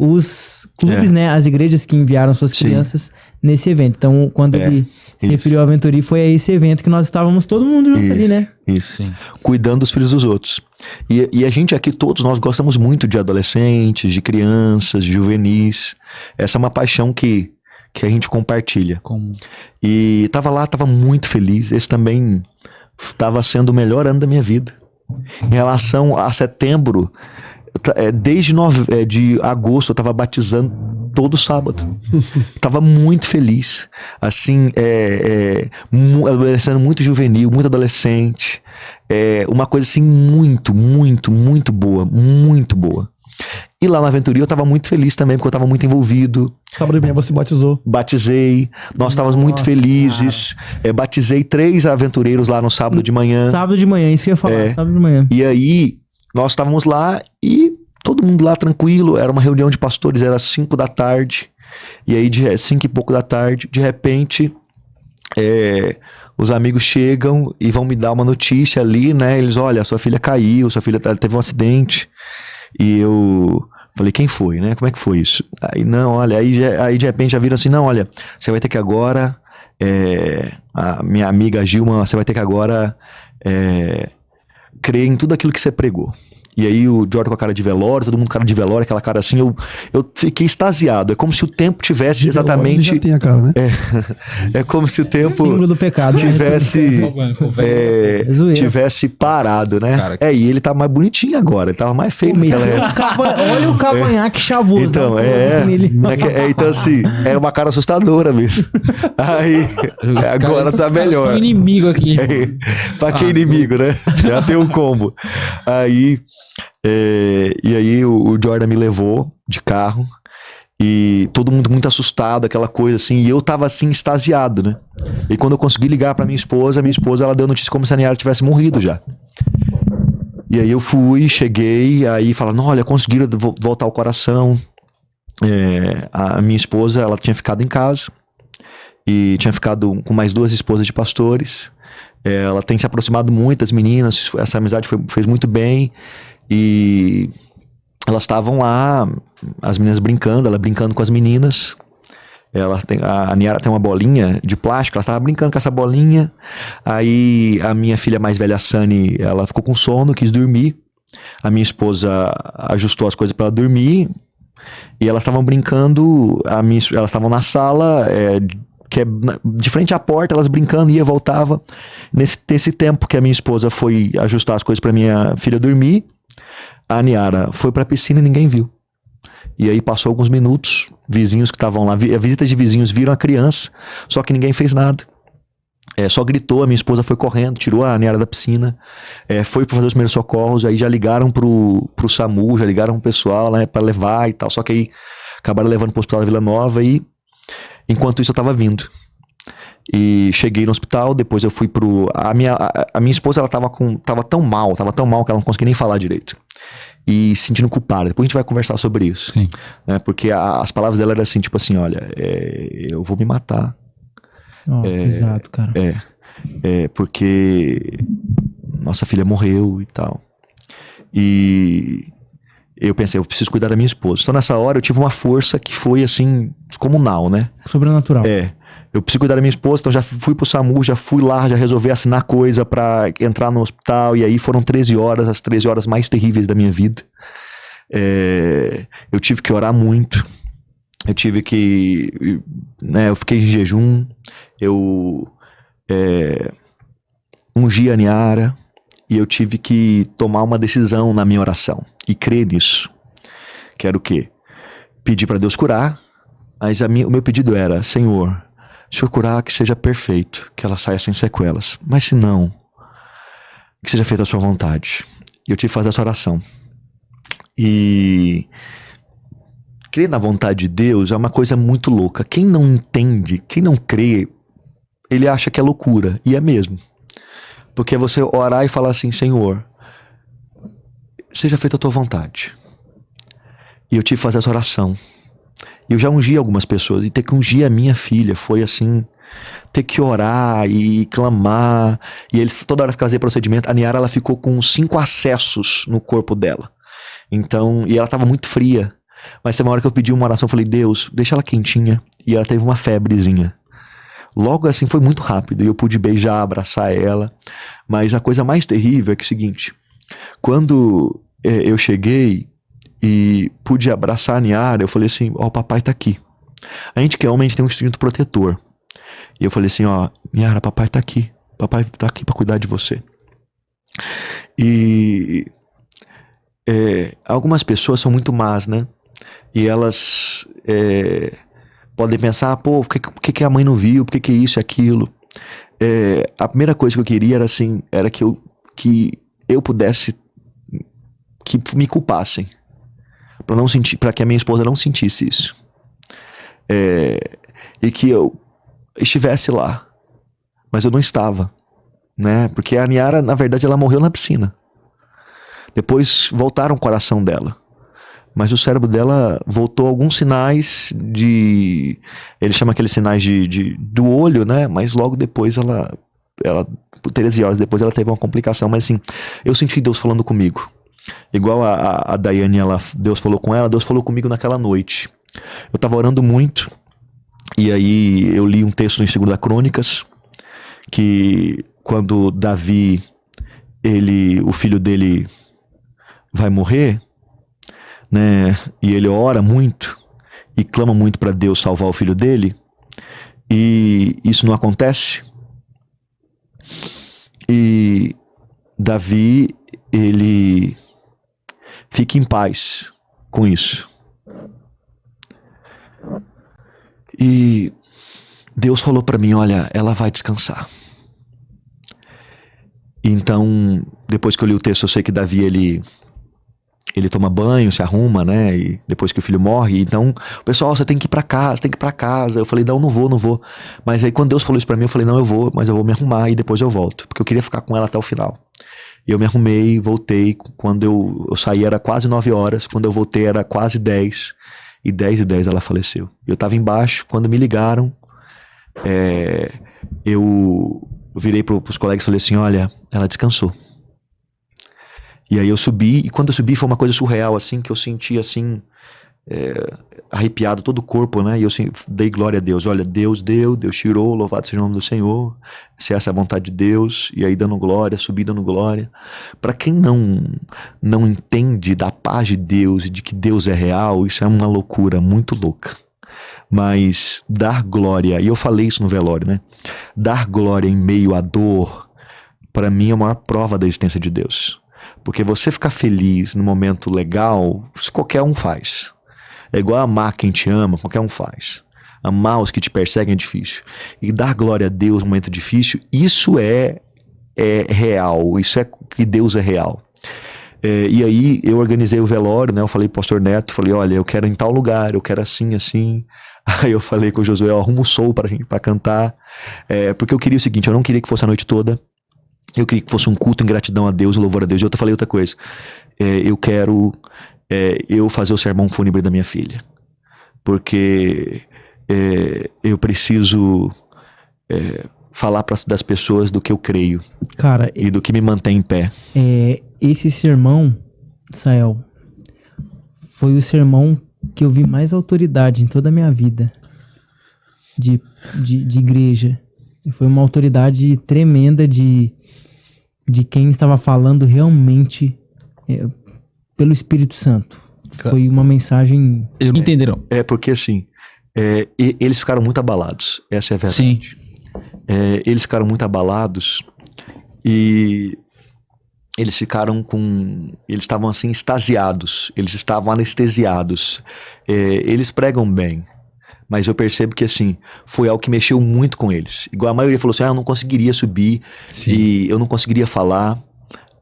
os clubes, né? As igrejas que enviaram suas crianças nesse evento. Então, quando ele se referiu ao Aventuri, foi a esse evento que nós estávamos todo mundo junto ali, né? Isso. Sim. Cuidando dos filhos dos outros. E a gente aqui, todos nós gostamos muito de adolescentes, de crianças, de juvenis. Essa é uma paixão que a gente compartilha. E tava muito feliz. Esse também tava sendo o melhor ano da minha vida. Em relação a setembro, desde de agosto eu tava batizando todo sábado. Tava muito feliz. Assim, adolescente muito juvenil, muito adolescente. Uma coisa assim muito, muito, muito boa. Muito boa. E lá na Aventuria eu tava muito feliz também, porque eu tava muito envolvido. Sábado de manhã você batizou. Batizei. Nós estávamos muito felizes. Batizei 3 aventureiros lá no sábado de manhã. Sábado de manhã, isso que eu ia falar, sábado de manhã. E aí, nós estávamos lá e todo mundo lá tranquilo. Era uma reunião de pastores, era 5 da tarde. E aí, 5 e pouco da tarde, de repente, os amigos chegam e vão me dar uma notícia ali, né? Eles, olha, sua filha caiu, sua filha teve um acidente. E eu falei, quem foi, né? Como é que foi isso? Aí, não, olha, aí de repente já viram assim, não, olha, você vai ter que agora, a minha amiga Gilma, você vai ter que agora crer em tudo aquilo que você pregou. E aí o Jordan com a cara de velório, todo mundo com cara de velório, aquela cara assim, eu fiquei extasiado. É como se o tempo tivesse De exatamente... já tem a cara, né? É como se o tempo Símbolo do pecado. tivesse parado, né? Cara, E ele tá mais bonitinho agora, ele tava mais feio naquela época. Olha o cavanhaque chavoso. Então, então assim, é uma cara assustadora mesmo. Aí, agora tá melhor. São inimigo aqui. Pra que inimigo, né? Já tem um combo. Aí, e aí o Jordan me levou de carro e todo mundo muito assustado, aquela coisa assim, e eu tava assim, extasiado, né? E quando eu consegui ligar pra minha esposa ela deu notícia como se a Niara tivesse morrido já. E aí eu cheguei, aí falaram, olha, conseguiram voltar ao coração. A minha esposa, ela tinha ficado em casa e tinha ficado com mais 2 esposas de pastores. Ela tem se aproximado muito das meninas, essa amizade fez muito bem. E elas estavam lá, as meninas brincando, ela brincando com as meninas. A Niara tem uma bolinha de plástico, ela estava brincando com essa bolinha. Aí a minha filha mais velha, a Sani, ela ficou com sono, quis dormir. A minha esposa ajustou as coisas para ela dormir. E elas estavam brincando, elas estavam na sala, que é de frente à porta, elas brincando, ia, voltava. Nesse tempo que a minha esposa foi ajustar as coisas para minha filha dormir, a Niara foi para a piscina e ninguém viu. E aí passou alguns minutos, vizinhos que estavam lá, a visita de vizinhos viram a criança, só que ninguém fez nada. Só gritou, a minha esposa foi correndo, tirou a Niara da piscina, foi para fazer os primeiros socorros, aí já ligaram pro SAMU, já ligaram pro pessoal, né, para levar e tal, só que aí acabaram levando pro hospital da Vila Nova e enquanto isso eu tava vindo. E cheguei no hospital, depois eu fui a minha esposa, ela tava tão mal que ela não conseguia nem falar direito. E se sentindo culpada. Depois a gente vai conversar sobre isso. Sim. Né? Porque as palavras dela eram assim, tipo assim, olha, eu vou me matar. Exato, cara. Porque nossa filha morreu e tal. E eu pensei, eu preciso cuidar da minha esposa. Então nessa hora eu tive uma força que foi assim, descomunal, né? Sobrenatural. Eu preciso cuidar da minha esposa, então já fui pro SAMU, já fui lá, já resolvi assinar coisa pra entrar no hospital, e aí foram 13 horas, as 13 horas mais terríveis da minha vida. Eu tive que orar muito, eu tive que, né, eu fiquei em jejum, eu ungi a Niara, e eu tive que tomar uma decisão na minha oração, e crer nisso. Que era o quê? Pedir pra Deus curar, mas o meu pedido era, Senhor, se eu curar, que seja perfeito, que ela saia sem sequelas. Mas se não, que seja feita a sua vontade. E eu tive que fazer essa oração. E crer na vontade de Deus é uma coisa muito louca. Quem não entende, quem não crê, ele acha que é loucura. E é mesmo. Porque é você orar e falar assim, Senhor, seja feita a tua vontade. E eu tive que fazer essa oração. Eu já ungi algumas pessoas, e ter que ungir a minha filha foi assim, ter que orar e clamar, e eles toda hora fazer procedimento. A Niara, ela ficou com 5 acessos no corpo dela, então, e ela tava muito fria, mas teve uma hora que eu pedi uma oração, eu falei, Deus, deixa ela quentinha, e ela teve uma febrezinha. Logo assim, foi muito rápido, e eu pude beijar, abraçar ela, mas a coisa mais terrível é que é o seguinte, quando eu cheguei, e pude abraçar a Niara, eu falei assim, ó, o papai tá aqui. A gente que é homem, a gente tem um instinto protetor. E eu falei assim, ó, Niara, papai tá aqui pra cuidar de você. E algumas pessoas são muito más, né? E elas podem pensar, pô, por que a mãe não viu? Por que isso e aquilo? A primeira coisa que eu queria era assim, era que eu pudesse, que me culpassem. Para que a minha esposa não sentisse isso. E que eu estivesse lá. Mas eu não estava. Né? Porque a Niara, na verdade, ela morreu na piscina. Depois voltaram o coração dela. Mas o cérebro dela voltou alguns sinais de... Ele chama aqueles sinais do olho, né? Mas logo depois ela 13 horas depois ela teve uma complicação. Mas assim, eu senti Deus falando comigo. Igual a Daiane, Deus falou com ela, Deus falou comigo naquela noite. Eu tava orando muito, e aí eu li um texto em 2 Crônicas, que quando Davi, o filho dele vai morrer, né, e ele ora muito, e clama muito para Deus salvar o filho dele, e isso não acontece, e Davi, ele fique em paz com isso. E Deus falou para mim, olha, ela vai descansar. Então, depois que eu li o texto, eu sei que Davi, ele toma banho, se arruma, né? E depois que o filho morre, então, o pessoal, você tem que ir pra casa, Eu falei, não vou. Mas aí quando Deus falou isso pra mim, eu falei, não, eu vou, mas eu vou me arrumar e depois eu volto. Porque eu queria ficar com ela até o final. E eu me arrumei, voltei, quando eu saí era quase 9 horas, quando eu voltei era quase 10, e 10:10 ela faleceu. Eu tava embaixo, quando me ligaram, eu eu virei pros colegas e falei assim, olha, ela descansou. E aí eu subi, e quando eu subi foi uma coisa surreal, assim, que eu senti, assim, arrepiado todo o corpo, né? E eu dei glória a Deus. Olha, Deus deu, Deus tirou, louvado seja o nome do Senhor. Se essa é a vontade de Deus. E aí dando glória, subi dando glória. Para quem não entende da paz de Deus e de que Deus é real, isso é uma loucura muito louca. Mas dar glória, e eu falei isso no velório, né? Dar glória em meio à dor, para mim é a maior prova da existência de Deus. Porque você ficar feliz no momento legal, qualquer um faz. É igual amar quem te ama, qualquer um faz. Amar os que te perseguem é difícil. E dar glória a Deus no momento difícil, isso é real. Isso é que Deus é real. E aí eu organizei o velório, né? Eu falei pro pastor Neto, falei, olha, eu quero em tal lugar, eu quero assim, assim. Aí eu falei com o Josué, arruma um som pra cantar. Porque eu queria o seguinte, eu não queria que fosse a noite toda. Eu queria que fosse um culto em gratidão a Deus, louvor a Deus. E eu falei outra coisa. Eu quero eu fazer o sermão fúnebre da minha filha. Porque eu preciso falar das pessoas do que eu creio. Cara, e do que me mantém em pé. Esse sermão, Sael, foi o sermão que eu vi mais autoridade em toda a minha vida de igreja. Foi uma autoridade tremenda de quem estava falando realmente pelo Espírito Santo. Foi uma mensagem... Entenderam? Porque assim, eles ficaram muito abalados. Essa é a verdade. Sim. Eles ficaram muito abalados e eles ficaram eles estavam assim extasiados, eles estavam anestesiados. Eles pregam bem, mas eu percebo que assim, foi algo que mexeu muito com eles. Igual a maioria falou assim, eu não conseguiria subir. Sim. E eu não conseguiria falar.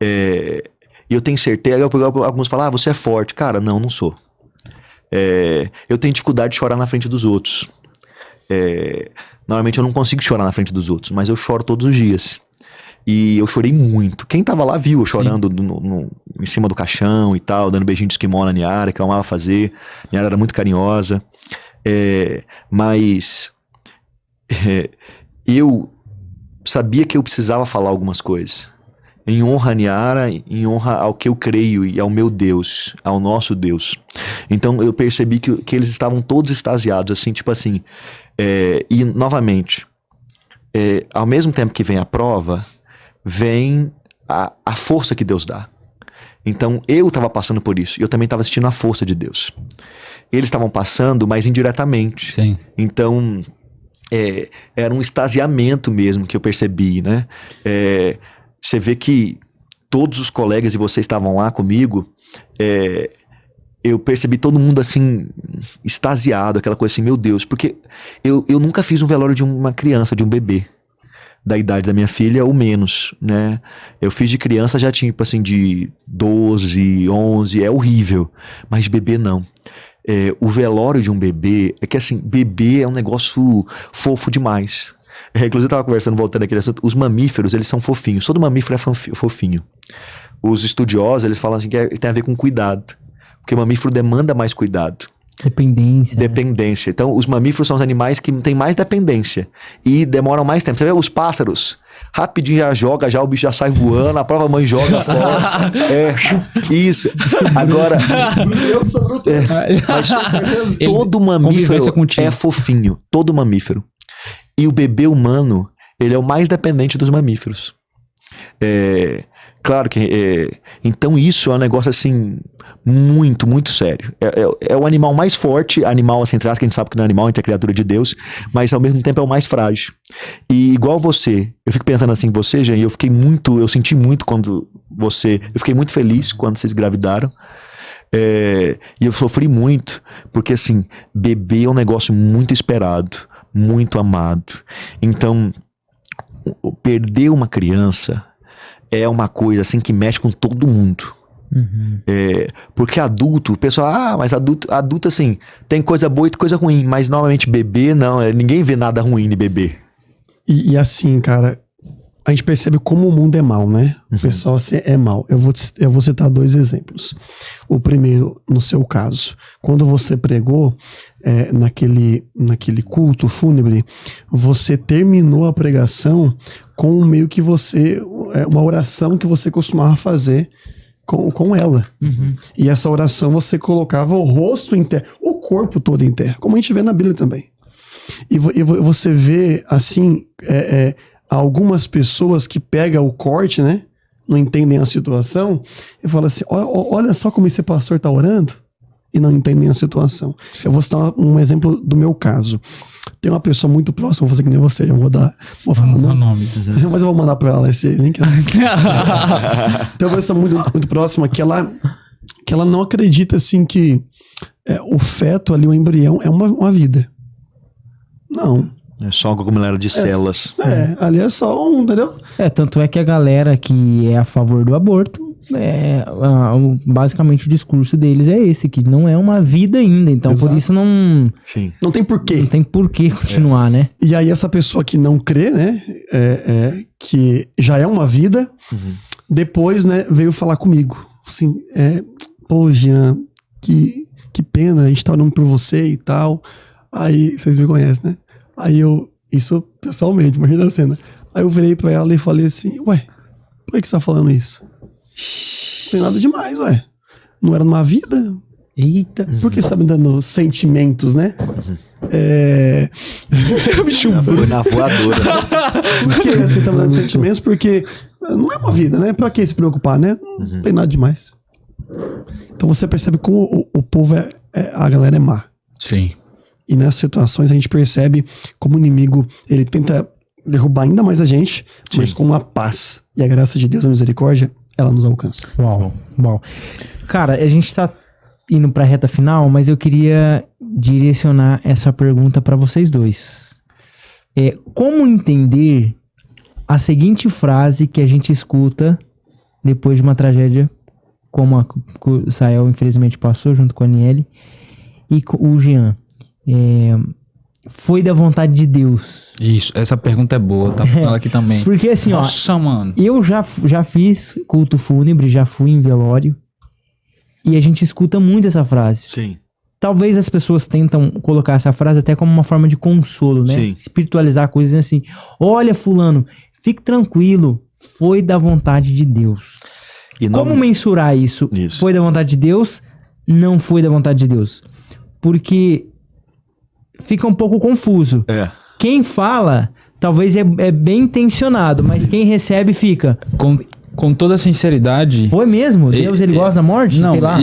E eu tenho certeza, alguns falam, você é forte. Cara, não sou. Eu tenho dificuldade de chorar na frente dos outros. Normalmente eu não consigo chorar na frente dos outros, mas eu choro todos os dias. E eu chorei muito. Quem tava lá viu eu chorando em cima do caixão e tal, dando beijinho de esquimó na Niara, que eu amava fazer. Niara era muito carinhosa. Mas eu sabia que eu precisava falar algumas coisas. Em honra a Niara, em honra ao que eu creio e ao meu Deus, ao nosso Deus. Então eu percebi que eles estavam todos extasiados, assim, tipo assim. E novamente, ao mesmo tempo que vem a prova, vem a força que Deus dá. Então eu estava passando por isso, e eu também estava sentindo a força de Deus. Eles estavam passando, mas indiretamente. Sim. Então era um extasiamento mesmo que eu percebi, né? Você vê que todos os colegas e vocês estavam lá comigo, eu percebi todo mundo assim, extasiado, aquela coisa assim, meu Deus, porque eu nunca fiz um velório de uma criança, de um bebê, da idade da minha filha ou menos, né? Eu fiz de criança, já tinha, tipo assim, de 12, 11, é horrível, mas de bebê não. O velório de um bebê, é que assim, bebê é um negócio fofo demais. Inclusive eu tava conversando, voltando aquele assunto, os mamíferos, eles são fofinhos, todo mamífero é fofinho. Os estudiosos, eles falam assim que tem a ver com cuidado, porque o mamífero demanda mais cuidado. Dependência. Então, os mamíferos são os animais que têm mais dependência e demoram mais tempo. Você vê os pássaros, rapidinho já joga, já o bicho já sai voando, a própria mãe joga fora. Isso. Agora, mas todo mamífero é fofinho. Todo mamífero. E o bebê humano, ele é o mais dependente dos mamíferos. Claro que... então isso é um negócio assim, muito, muito sério. É o animal mais forte, animal assim, entre aspas, que a gente sabe que não é animal, a gente é criatura de Deus, mas ao mesmo tempo é o mais frágil. E igual você, eu fico pensando assim, você, Jean, eu senti muito quando eu fiquei muito feliz quando vocês engravidaram. E eu sofri muito, porque assim, bebê é um negócio muito esperado, muito amado. Então, perder uma criança é uma coisa assim que mexe com todo mundo. Uhum. Porque adulto, o pessoal, mas adulto assim, tem coisa boa e coisa ruim, mas normalmente bebê não, ninguém vê nada ruim de bebê. E assim, cara, a gente percebe como o mundo é mal, né? O pessoal é mal. Eu vou citar 2 exemplos. O primeiro, no seu caso, quando você pregou naquele culto fúnebre, você terminou a pregação com meio que uma oração que você costumava fazer com ela. E essa oração você colocava o rosto em terra, o corpo todo em terra, como a gente vê na Bíblia também. E você vê, assim, algumas pessoas que pegam o corte, né? Não entendem a situação e falam assim, olha só como esse pastor tá orando e não entendem a situação. Eu vou citar um exemplo do meu caso. Tem uma pessoa muito próxima, vou fazer que nem você, vou falar nome. mas eu vou mandar pra ela esse link. Tem uma pessoa muito próxima que ela não acredita, assim, que o feto ali, o embrião, é uma vida. Não. É só uma cogumelo de células. Ali é só entendeu? Tanto é que a galera que é a favor do aborto, basicamente o discurso deles é esse, que não é uma vida ainda, então Exato. por isso não Não tem porquê. tem por que continuar, né? E aí essa pessoa que não crê, né, que já é uma vida, depois, né, veio falar comigo. Assim, pô, Jean, que pena, a gente tá orando por você e tal. Aí, vocês me conhecem, né? Aí isso pessoalmente, imagina a cena. Aí eu virei pra ela e falei assim, ué, por que você tá falando isso? Não tem nada demais, ué. Não era numa vida? Eita. Por que você tá me dando sentimentos, né? Bicho Foi na voadora. Por que você tá me dando sentimentos? Porque não é uma vida, né? Pra que se preocupar, né? Não tem nada demais. Então você percebe como o povo a galera é má. Sim. E nessas situações a gente percebe como o inimigo, ele tenta derrubar ainda mais a gente, mas com a paz e a graça de Deus, a misericórdia, ela nos alcança. Uau. Cara, a gente tá indo pra reta final, mas eu queria direcionar essa pergunta pra vocês dois. Como entender a seguinte frase que a gente escuta depois de uma tragédia como a que o Sael infelizmente passou junto com a Aniele e com o Jean? Foi da vontade de Deus. Isso, essa pergunta é boa, tá falando aqui também. Porque assim, Nossa, mano. eu já fiz culto fúnebre, já fui em velório, e a gente escuta muito essa frase. Sim. Talvez as pessoas tentam colocar essa frase até como uma forma de consolo, né? Sim. Espiritualizar coisas assim. Olha, fulano, fique tranquilo, foi da vontade de Deus. E não... Como mensurar isso? Isso. Foi da vontade de Deus? Não foi da vontade de Deus? Porque fica um pouco confuso. Quem fala, talvez é bem intencionado, mas quem recebe fica... Com toda sinceridade... Foi mesmo? Deus, ele gosta da morte? Não, sei lá.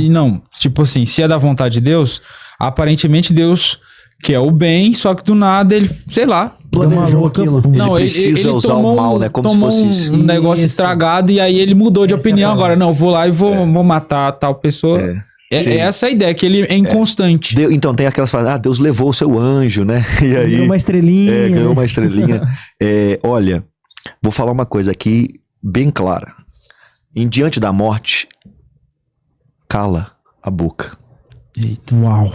tipo assim, se é da vontade de Deus, aparentemente Deus quer o bem, só que do nada ele, sei lá... Planejou aquilo. Ele precisa usar o mal, né? Como se fosse isso. Um negócio estragado e aí ele mudou de opinião. Agora, não, eu vou lá e vou matar tal pessoa. Essa é a ideia, que ele é inconstante. Então tem aquelas frases, Deus levou o seu anjo, né? E aí, Ganhou uma estrelinha. Ganhou uma estrelinha. Olha, vou falar uma coisa aqui bem clara. Em diante da morte, cala a boca. Eita. Uau.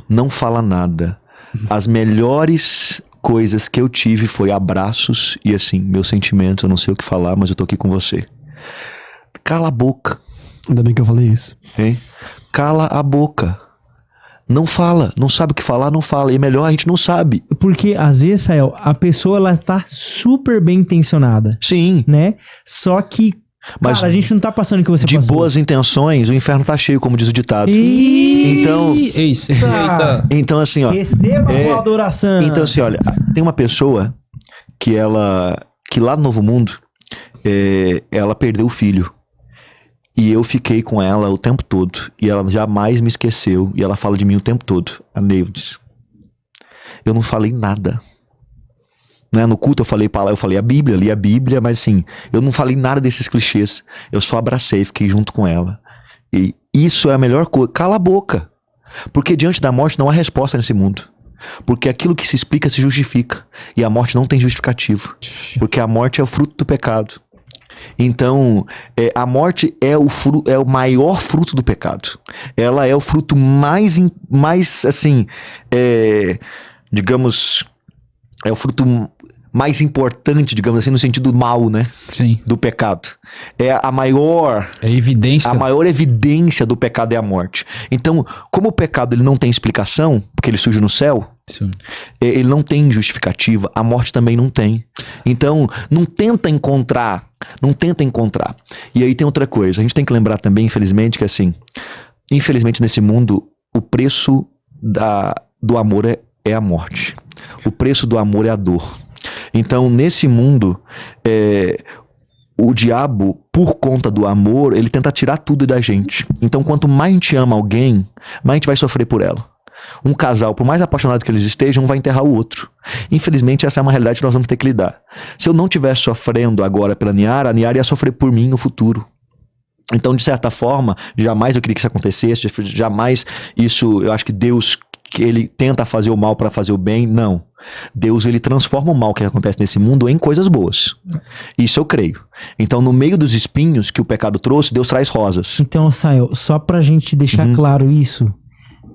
Não fala nada. As melhores coisas que eu tive foi abraços e assim, meus sentimentos, eu não sei o que falar, mas eu tô aqui com você. Cala a boca. Ainda bem que eu falei isso. Hein? Cala a boca. Não fala. Não sabe o que falar, não fala. E melhor, a gente não sabe. Porque, às vezes, Sael, a pessoa, ela tá super bem intencionada. Sim. Né? Só que, Mas cara, a gente não tá passando o que você de passou. boas intenções, o inferno tá cheio, como diz o ditado. Então... Eita. Então, assim, ó. Receba a adoração. Então, assim, olha, tem uma pessoa que lá no Novo Mundo, ela perdeu o filho. E eu fiquei com ela o tempo todo. E ela jamais me esqueceu. E ela fala de mim o tempo todo. A Neudes. Eu não falei nada. Né? No culto eu falei a Bíblia, li a Bíblia, mas assim, eu não falei nada desses clichês. Eu só abracei, fiquei junto com ela. E isso é a melhor coisa. Cala a boca. Porque diante da morte não há resposta nesse mundo. Porque aquilo que se explica se justifica. E a morte não tem justificativo. Porque a morte é o fruto do pecado. Então, a morte é o maior fruto do pecado. Ela é o fruto mais assim, digamos, é o fruto mais importante, digamos assim, no sentido mal, né? Sim. Do pecado. É a maior... É evidência. A maior evidência do pecado é a morte. Então, como o pecado ele não tem explicação, porque ele surge no céu, Sim. ele não tem justificativa, a morte também não tem. Então, não tenta encontrar. E aí tem outra coisa, a gente tem que lembrar também, infelizmente, que assim, infelizmente nesse mundo, o preço do amor é a morte. O preço do amor é a dor. Então, nesse mundo, o diabo, por conta do amor, ele tenta tirar tudo da gente. Então, quanto mais a gente ama alguém, mais a gente vai sofrer por ela. Um casal, por mais apaixonado que eles estejam, um vai enterrar o outro. Infelizmente, essa é uma realidade que nós vamos ter que lidar. Se eu não estivesse sofrendo agora pela Niara, a Niara ia sofrer por mim no futuro. Então, de certa forma, jamais eu queria que isso acontecesse, jamais isso, eu acho que Deus, que ele tenta fazer o mal para fazer o bem, não. Deus, ele transforma o mal que acontece nesse mundo em coisas boas. Isso eu creio. Então, no meio dos espinhos que o pecado trouxe, Deus traz rosas. Então, Sael, só pra gente deixar claro isso,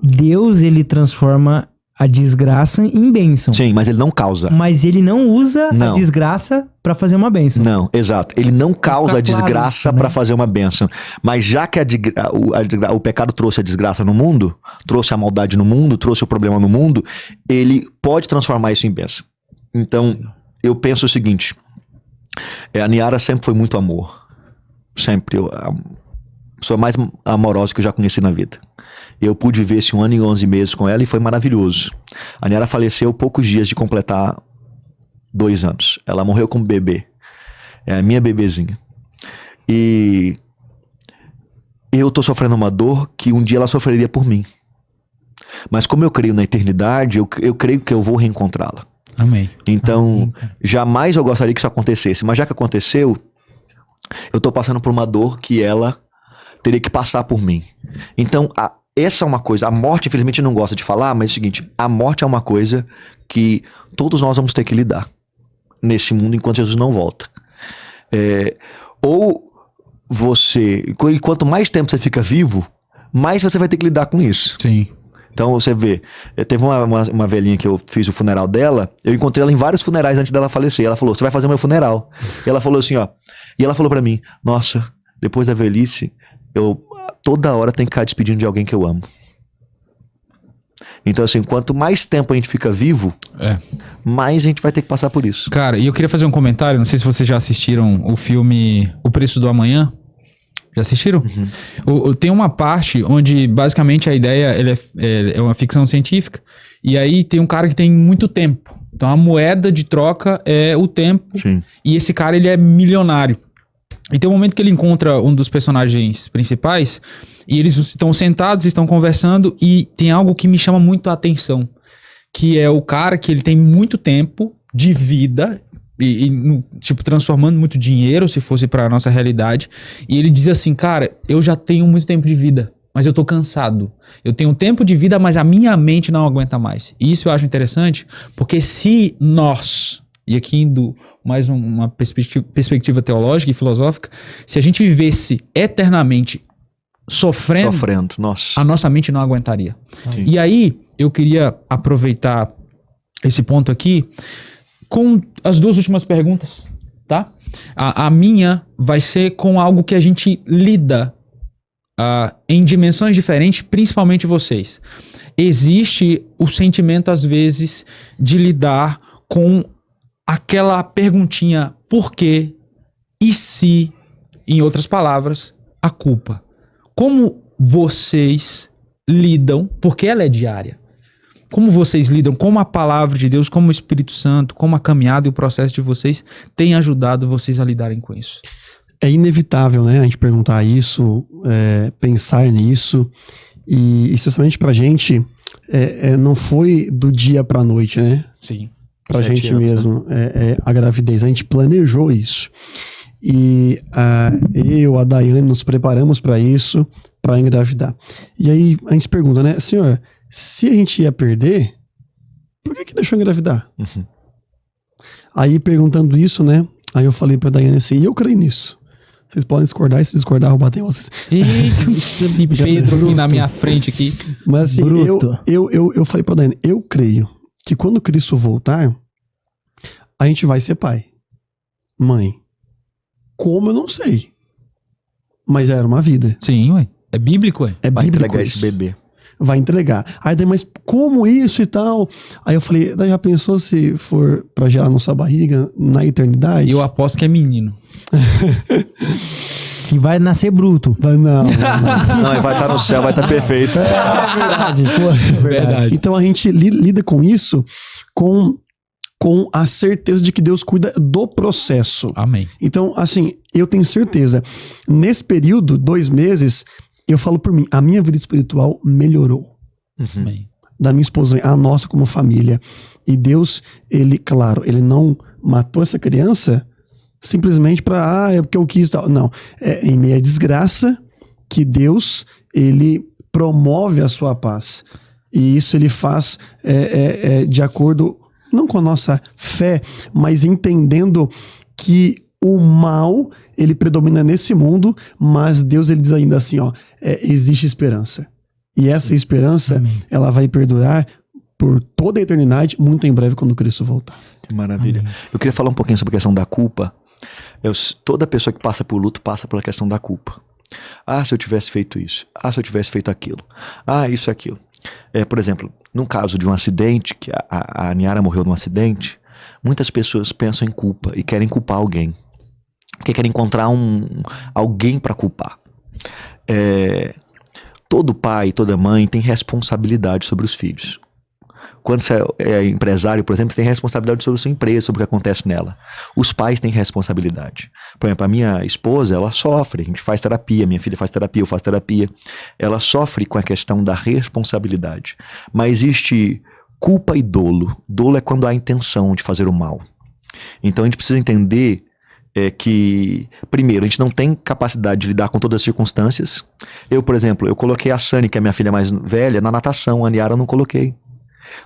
Deus, ele transforma a desgraça em bênção. Sim, mas ele não causa. Mas ele não usa a desgraça pra fazer uma bênção. Não, exato. Ele não causa a desgraça pra fazer uma bênção. Mas já que o pecado trouxe a desgraça no mundo, trouxe a maldade no mundo, trouxe o problema no mundo, ele pode transformar isso em bênção. Então, eu penso o seguinte, a Niara sempre foi muito amor. Sempre. A pessoa mais amorosa que eu já conheci na vida. Eu pude viver esse 1 ano e 11 meses com ela e foi maravilhoso. A Niara faleceu poucos dias de completar 2 anos. Ela morreu como bebê. É a minha bebezinha. E eu tô sofrendo uma dor que um dia ela sofreria por mim. Mas como eu creio na eternidade, eu creio que eu vou reencontrá-la. Amém. Então, jamais eu gostaria que isso acontecesse. Mas já que aconteceu, eu tô passando por uma dor que ela teria que passar por mim. Então, essa é uma coisa, a morte, infelizmente, não gosta de falar, mas é o seguinte, a morte é uma coisa que todos nós vamos ter que lidar nesse mundo enquanto Jesus não volta. Ou você, e quanto mais tempo você fica vivo, mais você vai ter que lidar com isso. Sim. Então você vê, teve uma velhinha que eu fiz o funeral dela, eu encontrei ela em vários funerais antes dela falecer. Ela falou, você vai fazer o meu funeral. E ela falou assim, e ela falou pra mim, nossa, depois da velhice, eu toda hora tenho que ficar despedindo de alguém que eu amo. Então assim, quanto mais tempo a gente fica vivo, mais a gente vai ter que passar por isso. Cara, e eu queria fazer um comentário, não sei se vocês já assistiram o filme O Preço do Amanhã. Já assistiram? Tem uma parte onde basicamente a ideia é uma ficção científica, e aí tem um cara que tem muito tempo. Então a moeda de troca é o tempo. Sim. E esse cara ele é milionário. E tem um momento que ele encontra um dos personagens principais e eles estão sentados, estão conversando e tem algo que me chama muito a atenção, que é o cara que ele tem muito tempo de vida e tipo, transformando muito dinheiro, se fosse pra nossa realidade, e ele diz assim, cara, eu já tenho muito tempo de vida, mas eu tô cansado. Eu tenho tempo de vida, mas a minha mente não aguenta mais. E isso eu acho interessante, porque se nós... E aqui indo mais uma perspectiva teológica e filosófica, se a gente vivesse eternamente sofrendo, nossa. A nossa mente não aguentaria. Sim. E aí, eu queria aproveitar esse ponto aqui com as 2 últimas perguntas, tá? A minha vai ser com algo que a gente lida em dimensões diferentes, principalmente vocês. Existe o sentimento, às vezes, de lidar com aquela perguntinha, por quê? E se, em outras palavras, a culpa. Como vocês lidam, porque ela é diária, como vocês lidam, como a palavra de Deus, como o Espírito Santo, como a caminhada e o processo de vocês tem ajudado vocês a lidarem com isso? É inevitável, né, a gente perguntar isso, pensar nisso, e especialmente pra gente, não foi do dia pra noite, né? Sim. Pra gente mesmo, a gravidez. A gente planejou isso. E eu, a Daiane, nos preparamos para isso, para engravidar. E aí a gente pergunta, né, senhor, se a gente ia perder, por que deixou engravidar? Aí perguntando isso, né, aí eu falei pra Daiane assim, eu creio nisso. Vocês podem discordar, e se discordar, eu bater em vocês. Esse Pedro aqui na minha frente aqui. Mas assim, eu falei pra Daiane, eu creio que quando Cristo voltar, a gente vai ser pai. Mãe. Como eu não sei. Mas já era uma vida. Sim, ué. É bíblico, ué. É Vai bíblico entregar isso. esse bebê. Vai entregar. Aí daí, mas como isso e tal? Aí eu falei, daí já pensou se for pra gerar na sua barriga na eternidade? E eu aposto que é menino. Que vai nascer bruto. Não. Não, ele vai estar no céu, vai estar perfeito. É verdade. Verdade. Então a gente lida com isso com a certeza de que Deus cuida do processo. Amém. Então, assim, eu tenho certeza. Nesse período, 2 meses, eu falo por mim, a minha vida espiritual melhorou. Amém. Da minha esposa, a nossa como família. E Deus, ele, claro, ele não matou essa criança simplesmente para, é porque eu quis tal. Não, é em meio à desgraça que Deus, ele promove a sua paz. E isso ele faz de acordo, não com a nossa fé, mas entendendo que o mal, ele predomina nesse mundo, mas Deus, ele diz ainda assim, ó, existe esperança. E essa esperança, ela vai perdurar por toda a eternidade, muito em breve, quando Cristo voltar. Que maravilha. Amém. Eu queria falar um pouquinho sobre a questão da culpa. Toda pessoa que passa por luto passa pela questão da culpa. Ah, se eu tivesse feito isso. Ah, se eu tivesse feito aquilo. Ah, isso e aquilo. Por exemplo, num caso de um acidente, que a Niara morreu num acidente, muitas pessoas pensam em culpa e querem culpar alguém. Porque querem encontrar alguém para culpar. Todo pai, toda mãe tem responsabilidade sobre os filhos. Quando você é empresário, por exemplo, você tem responsabilidade sobre a sua empresa, sobre o que acontece nela. Os pais têm responsabilidade. Por exemplo, a minha esposa, ela sofre, a gente faz terapia, minha filha faz terapia, eu faço terapia. Ela sofre com a questão da responsabilidade. Mas existe culpa e dolo. Dolo é quando há intenção de fazer o mal. Então a gente precisa entender que, primeiro, a gente não tem capacidade de lidar com todas as circunstâncias. Eu, por exemplo, eu coloquei a Sani, que é a minha filha mais velha, na natação, a Niara eu não coloquei.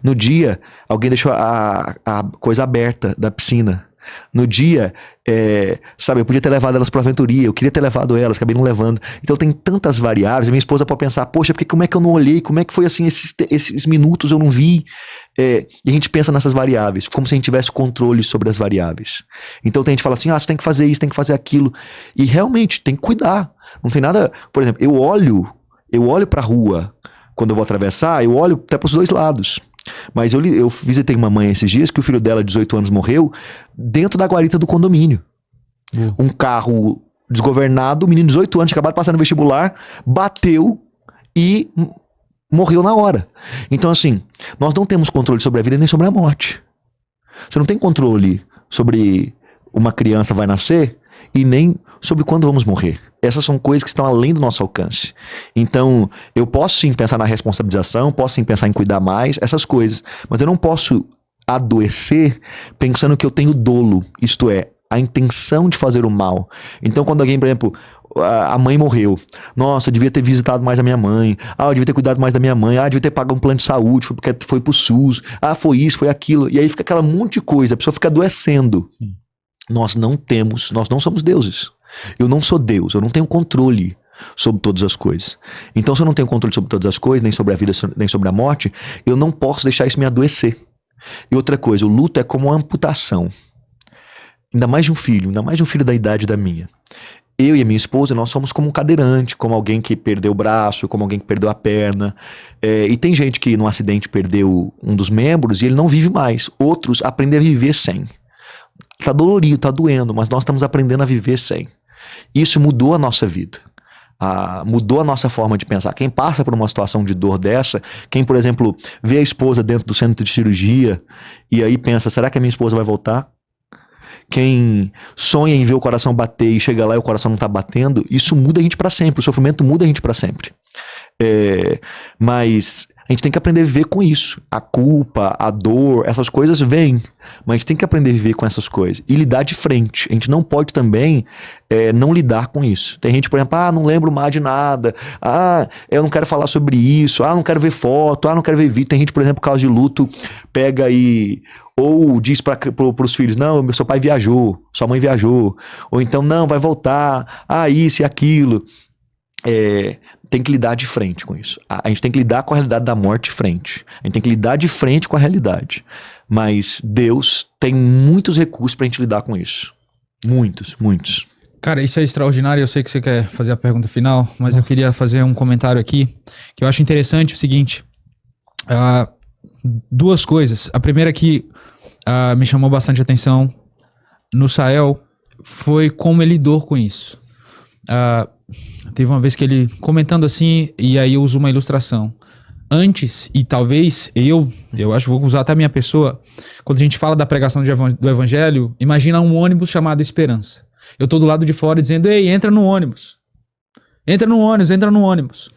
No dia, alguém deixou a coisa aberta da piscina. No dia, eu podia ter levado elas para a aventuria, eu queria ter levado elas, acabei não levando. Então tem tantas variáveis, a minha esposa pode pensar, poxa, porque como é que eu não olhei, como é que foi assim, esses minutos eu não vi? E a gente pensa nessas variáveis, como se a gente tivesse controle sobre as variáveis. Então tem gente que fala assim, você tem que fazer isso, tem que fazer aquilo. E realmente, tem que cuidar. Não tem nada, por exemplo, eu olho para a rua, quando eu vou atravessar, eu olho até para os dois lados. Mas eu visitei uma mãe esses dias que o filho dela, de 18 anos, morreu dentro da guarita do condomínio. Um carro desgovernado, o menino de 18 anos, acabado de passar no vestibular, bateu e morreu na hora. Então, assim, nós não temos controle sobre a vida nem sobre a morte. Você não tem controle sobre uma criança vai nascer e nem sobre quando vamos morrer. Essas são coisas que estão além do nosso alcance. Então, eu posso sim pensar na responsabilização, posso sim pensar em cuidar mais, essas coisas. Mas eu não posso adoecer pensando que eu tenho dolo, isto é, a intenção de fazer o mal. Então, quando alguém, por exemplo, a mãe morreu. Nossa, eu devia ter visitado mais a minha mãe. Eu devia ter cuidado mais da minha mãe. Eu devia ter pago um plano de saúde, porque foi pro SUS. Foi isso, foi aquilo. E aí fica aquela monte de coisa, a pessoa fica adoecendo. Sim. Nós não somos deuses. Eu não sou Deus, eu não tenho controle sobre todas as coisas. Então, se eu não tenho controle sobre todas as coisas, nem sobre a vida, nem sobre a morte, eu não posso deixar isso me adoecer. E outra coisa, o luto é como uma amputação. Ainda mais de um filho da idade da minha. Eu e a minha esposa, nós somos como um cadeirante, como alguém que perdeu o braço, como alguém que perdeu a perna. E tem gente que num acidente perdeu um dos membros e ele não vive mais. Outros aprendem a viver sem. Tá dolorido, tá doendo, mas nós estamos aprendendo a viver sem. Isso mudou a nossa vida. Mudou a nossa forma de pensar. Quem passa por uma situação de dor dessa, quem, por exemplo, vê a esposa dentro do centro de cirurgia e aí pensa, será que a minha esposa vai voltar? Quem sonha em ver o coração bater e chega lá e o coração não tá batendo, isso muda a gente para sempre. O sofrimento muda a gente para sempre. Mas a gente tem que aprender a viver com isso. A culpa, a dor, essas coisas vêm. Mas a gente tem que aprender a viver com essas coisas. E lidar de frente. A gente não pode também não lidar com isso. Tem gente, por exemplo, não lembro mais de nada. Eu não quero falar sobre isso. Não quero ver foto. Não quero ver vídeo. Tem gente, por exemplo, por causa de luto, pega e... Ou diz para os filhos, não, seu pai viajou, sua mãe viajou. Ou então, não, vai voltar. Isso e aquilo. Tem que lidar de frente com isso. A gente tem que lidar com a realidade da morte de frente. A gente tem que lidar de frente com a realidade. Mas Deus tem muitos recursos pra gente lidar com isso. Muitos, muitos. Cara, isso é extraordinário. Eu sei que você quer fazer a pergunta final, mas eu queria fazer um comentário aqui que eu acho interessante. O seguinte, duas coisas. A primeira que me chamou bastante atenção no Sael foi como ele lidou com isso. Teve uma vez que ele comentando assim, e aí eu uso uma ilustração. Antes, e talvez eu acho que vou usar até a minha pessoa, quando a gente fala da pregação do evangelho, imagina um ônibus chamado Esperança. Eu tô do lado de fora dizendo, ei, entra no ônibus. Entra no ônibus, entra no ônibus.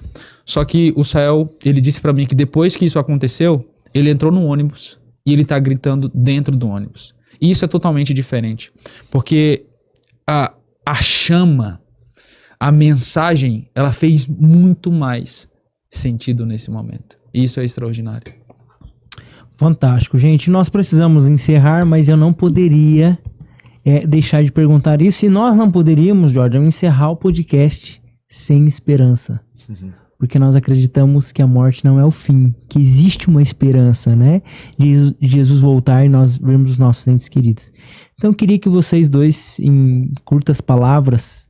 Só que o Sael, ele disse pra mim que depois que isso aconteceu, ele entrou no ônibus e ele tá gritando dentro do ônibus. E isso é totalmente diferente. Porque a chama, a mensagem, ela fez muito mais sentido nesse momento. Isso é extraordinário. Fantástico, gente. Nós precisamos encerrar, mas eu não poderia deixar de perguntar isso. E nós não poderíamos, Jordan, encerrar o podcast sem esperança. Porque nós acreditamos que a morte não é o fim, que existe uma esperança, né? De Jesus voltar e nós vermos os nossos entes queridos. Então eu queria que vocês dois, em curtas palavras,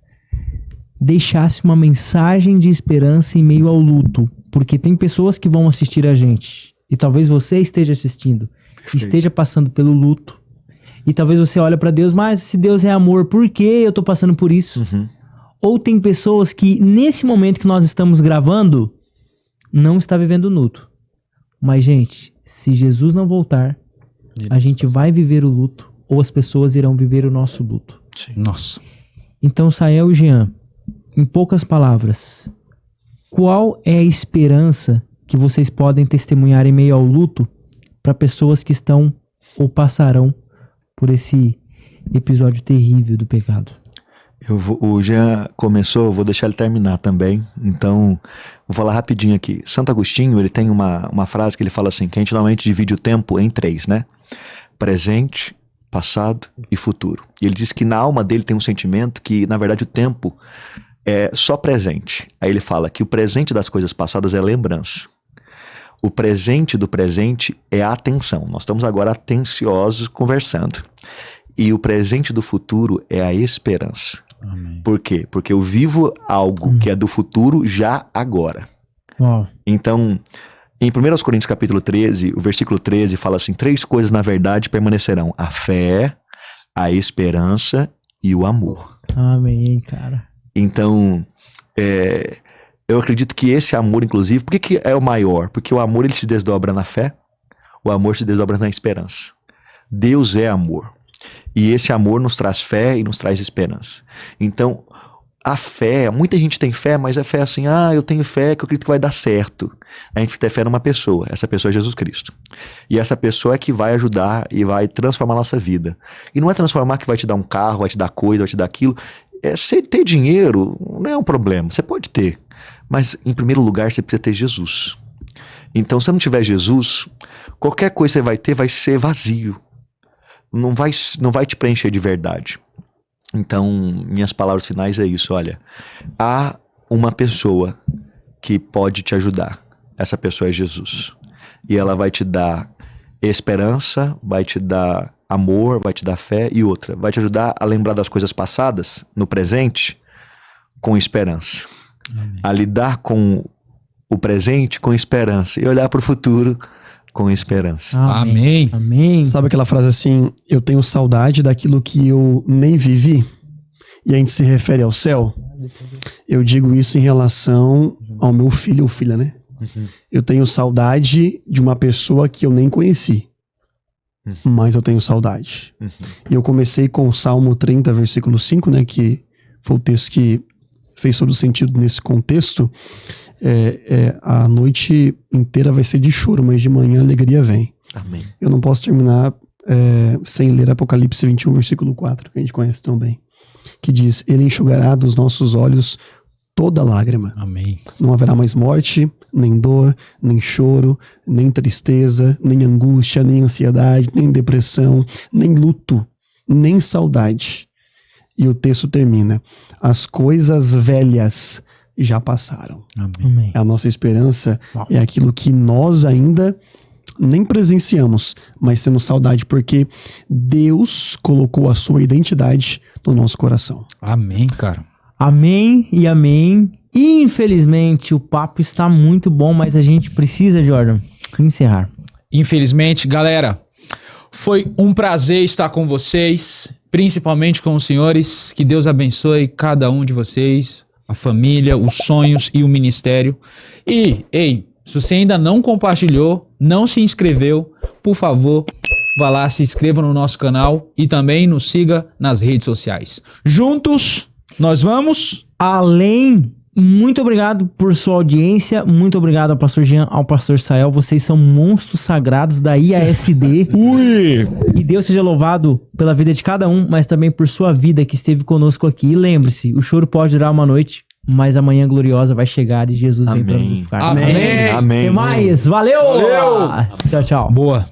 deixassem uma mensagem de esperança em meio ao luto. Porque tem pessoas que vão assistir a gente. E talvez você esteja assistindo. Perfeito. Esteja passando pelo luto. E talvez você olhe para Deus, mas se Deus é amor, por que eu tô passando por isso? Ou tem pessoas que, nesse momento que nós estamos gravando, não está vivendo luto. Mas, gente, se Jesus não voltar, a gente vai viver o luto, ou as pessoas irão viver o nosso luto. Sim. Nossa. Então, Sael e Jean, em poucas palavras, qual é a esperança que vocês podem testemunhar em meio ao luto para pessoas que estão ou passarão por esse episódio terrível do pecado? O Jean começou, eu vou deixar ele terminar também. Então, vou falar rapidinho aqui. Santo Agostinho, ele tem uma frase que ele fala assim, que a gente normalmente divide o tempo em 3, né? Presente, passado e futuro. E ele diz que na alma dele tem um sentimento que, na verdade, o tempo é só presente. Aí ele fala que o presente das coisas passadas é lembrança. O presente do presente é a atenção. Nós estamos agora atenciosos conversando. E o presente do futuro é a esperança. Amém. Por quê? Porque eu vivo algo que é do futuro já agora. Uau. Então, em 1 Coríntios capítulo 13, o versículo 13 fala assim, 3 coisas na verdade permanecerão. A fé, a esperança e o amor. Amém, cara. Então, eu acredito que esse amor, inclusive, por que é o maior? Porque o amor ele se desdobra na fé, o amor se desdobra na esperança. Deus é amor. E esse amor nos traz fé e nos traz esperança. Então, a fé, muita gente tem fé, mas é fé assim, eu tenho fé que eu acredito que vai dar certo. A gente tem fé numa pessoa, essa pessoa é Jesus Cristo. E essa pessoa é que vai ajudar e vai transformar a nossa vida. E não é transformar que vai te dar um carro, vai te dar coisa, vai te dar aquilo. Você ter dinheiro não é um problema, você pode ter. Mas, em primeiro lugar, você precisa ter Jesus. Então, se não tiver Jesus, qualquer coisa que você vai ter vai ser vazio. Não vai te preencher de verdade. Então, minhas palavras finais é isso, olha. Há uma pessoa que pode te ajudar. Essa pessoa é Jesus. E ela vai te dar esperança, vai te dar amor, vai te dar fé e outra. Vai te ajudar a lembrar das coisas passadas, no presente, com esperança. Amém. A lidar com o presente com esperança. E olhar para o futuro com esperança. Amém. Amém. Sabe aquela frase assim, eu tenho saudade daquilo que eu nem vivi? E a gente se refere ao céu? Eu digo isso em relação ao meu filho ou filha, né? Eu tenho saudade de uma pessoa que eu nem conheci. Mas eu tenho saudade. E eu comecei com o Salmo 30, versículo 5, né? Que foi o texto que fez todo sentido nesse contexto. A noite inteira vai ser de choro, mas de manhã a alegria vem. Amém. Eu não posso terminar sem ler Apocalipse 21, versículo 4, que a gente conhece tão bem, que diz, ele enxugará dos nossos olhos toda lágrima. Amém. Não haverá mais morte, nem dor, nem choro, nem tristeza, nem angústia, nem ansiedade, nem depressão, nem luto, nem saudade. E o texto termina, as coisas velhas já passaram. Amém. Amém. A nossa esperança é aquilo que nós ainda nem presenciamos, mas temos saudade porque Deus colocou a sua identidade no nosso coração. Amém, cara. Amém e amém. Infelizmente, o papo está muito bom, mas a gente precisa, Jordan, encerrar. Infelizmente, galera, foi um prazer estar com vocês, principalmente com os senhores. Que Deus abençoe cada um de vocês, a família, os sonhos e o ministério. E, ei, se você ainda não compartilhou, não se inscreveu, por favor, vá lá, se inscreva no nosso canal e também nos siga nas redes sociais. Juntos, nós vamos... Além, muito obrigado por sua audiência, muito obrigado ao pastor Jean, ao pastor Sael, vocês são monstros sagrados da IASD. Ui! E Deus seja louvado pela vida de cada um, mas também por sua vida que esteve conosco aqui. E lembre-se, o choro pode durar uma noite, mas a manhã gloriosa vai chegar e Jesus vem para nos buscar. Amém. Até mais, valeu! Valeu! Tchau, tchau. Boa.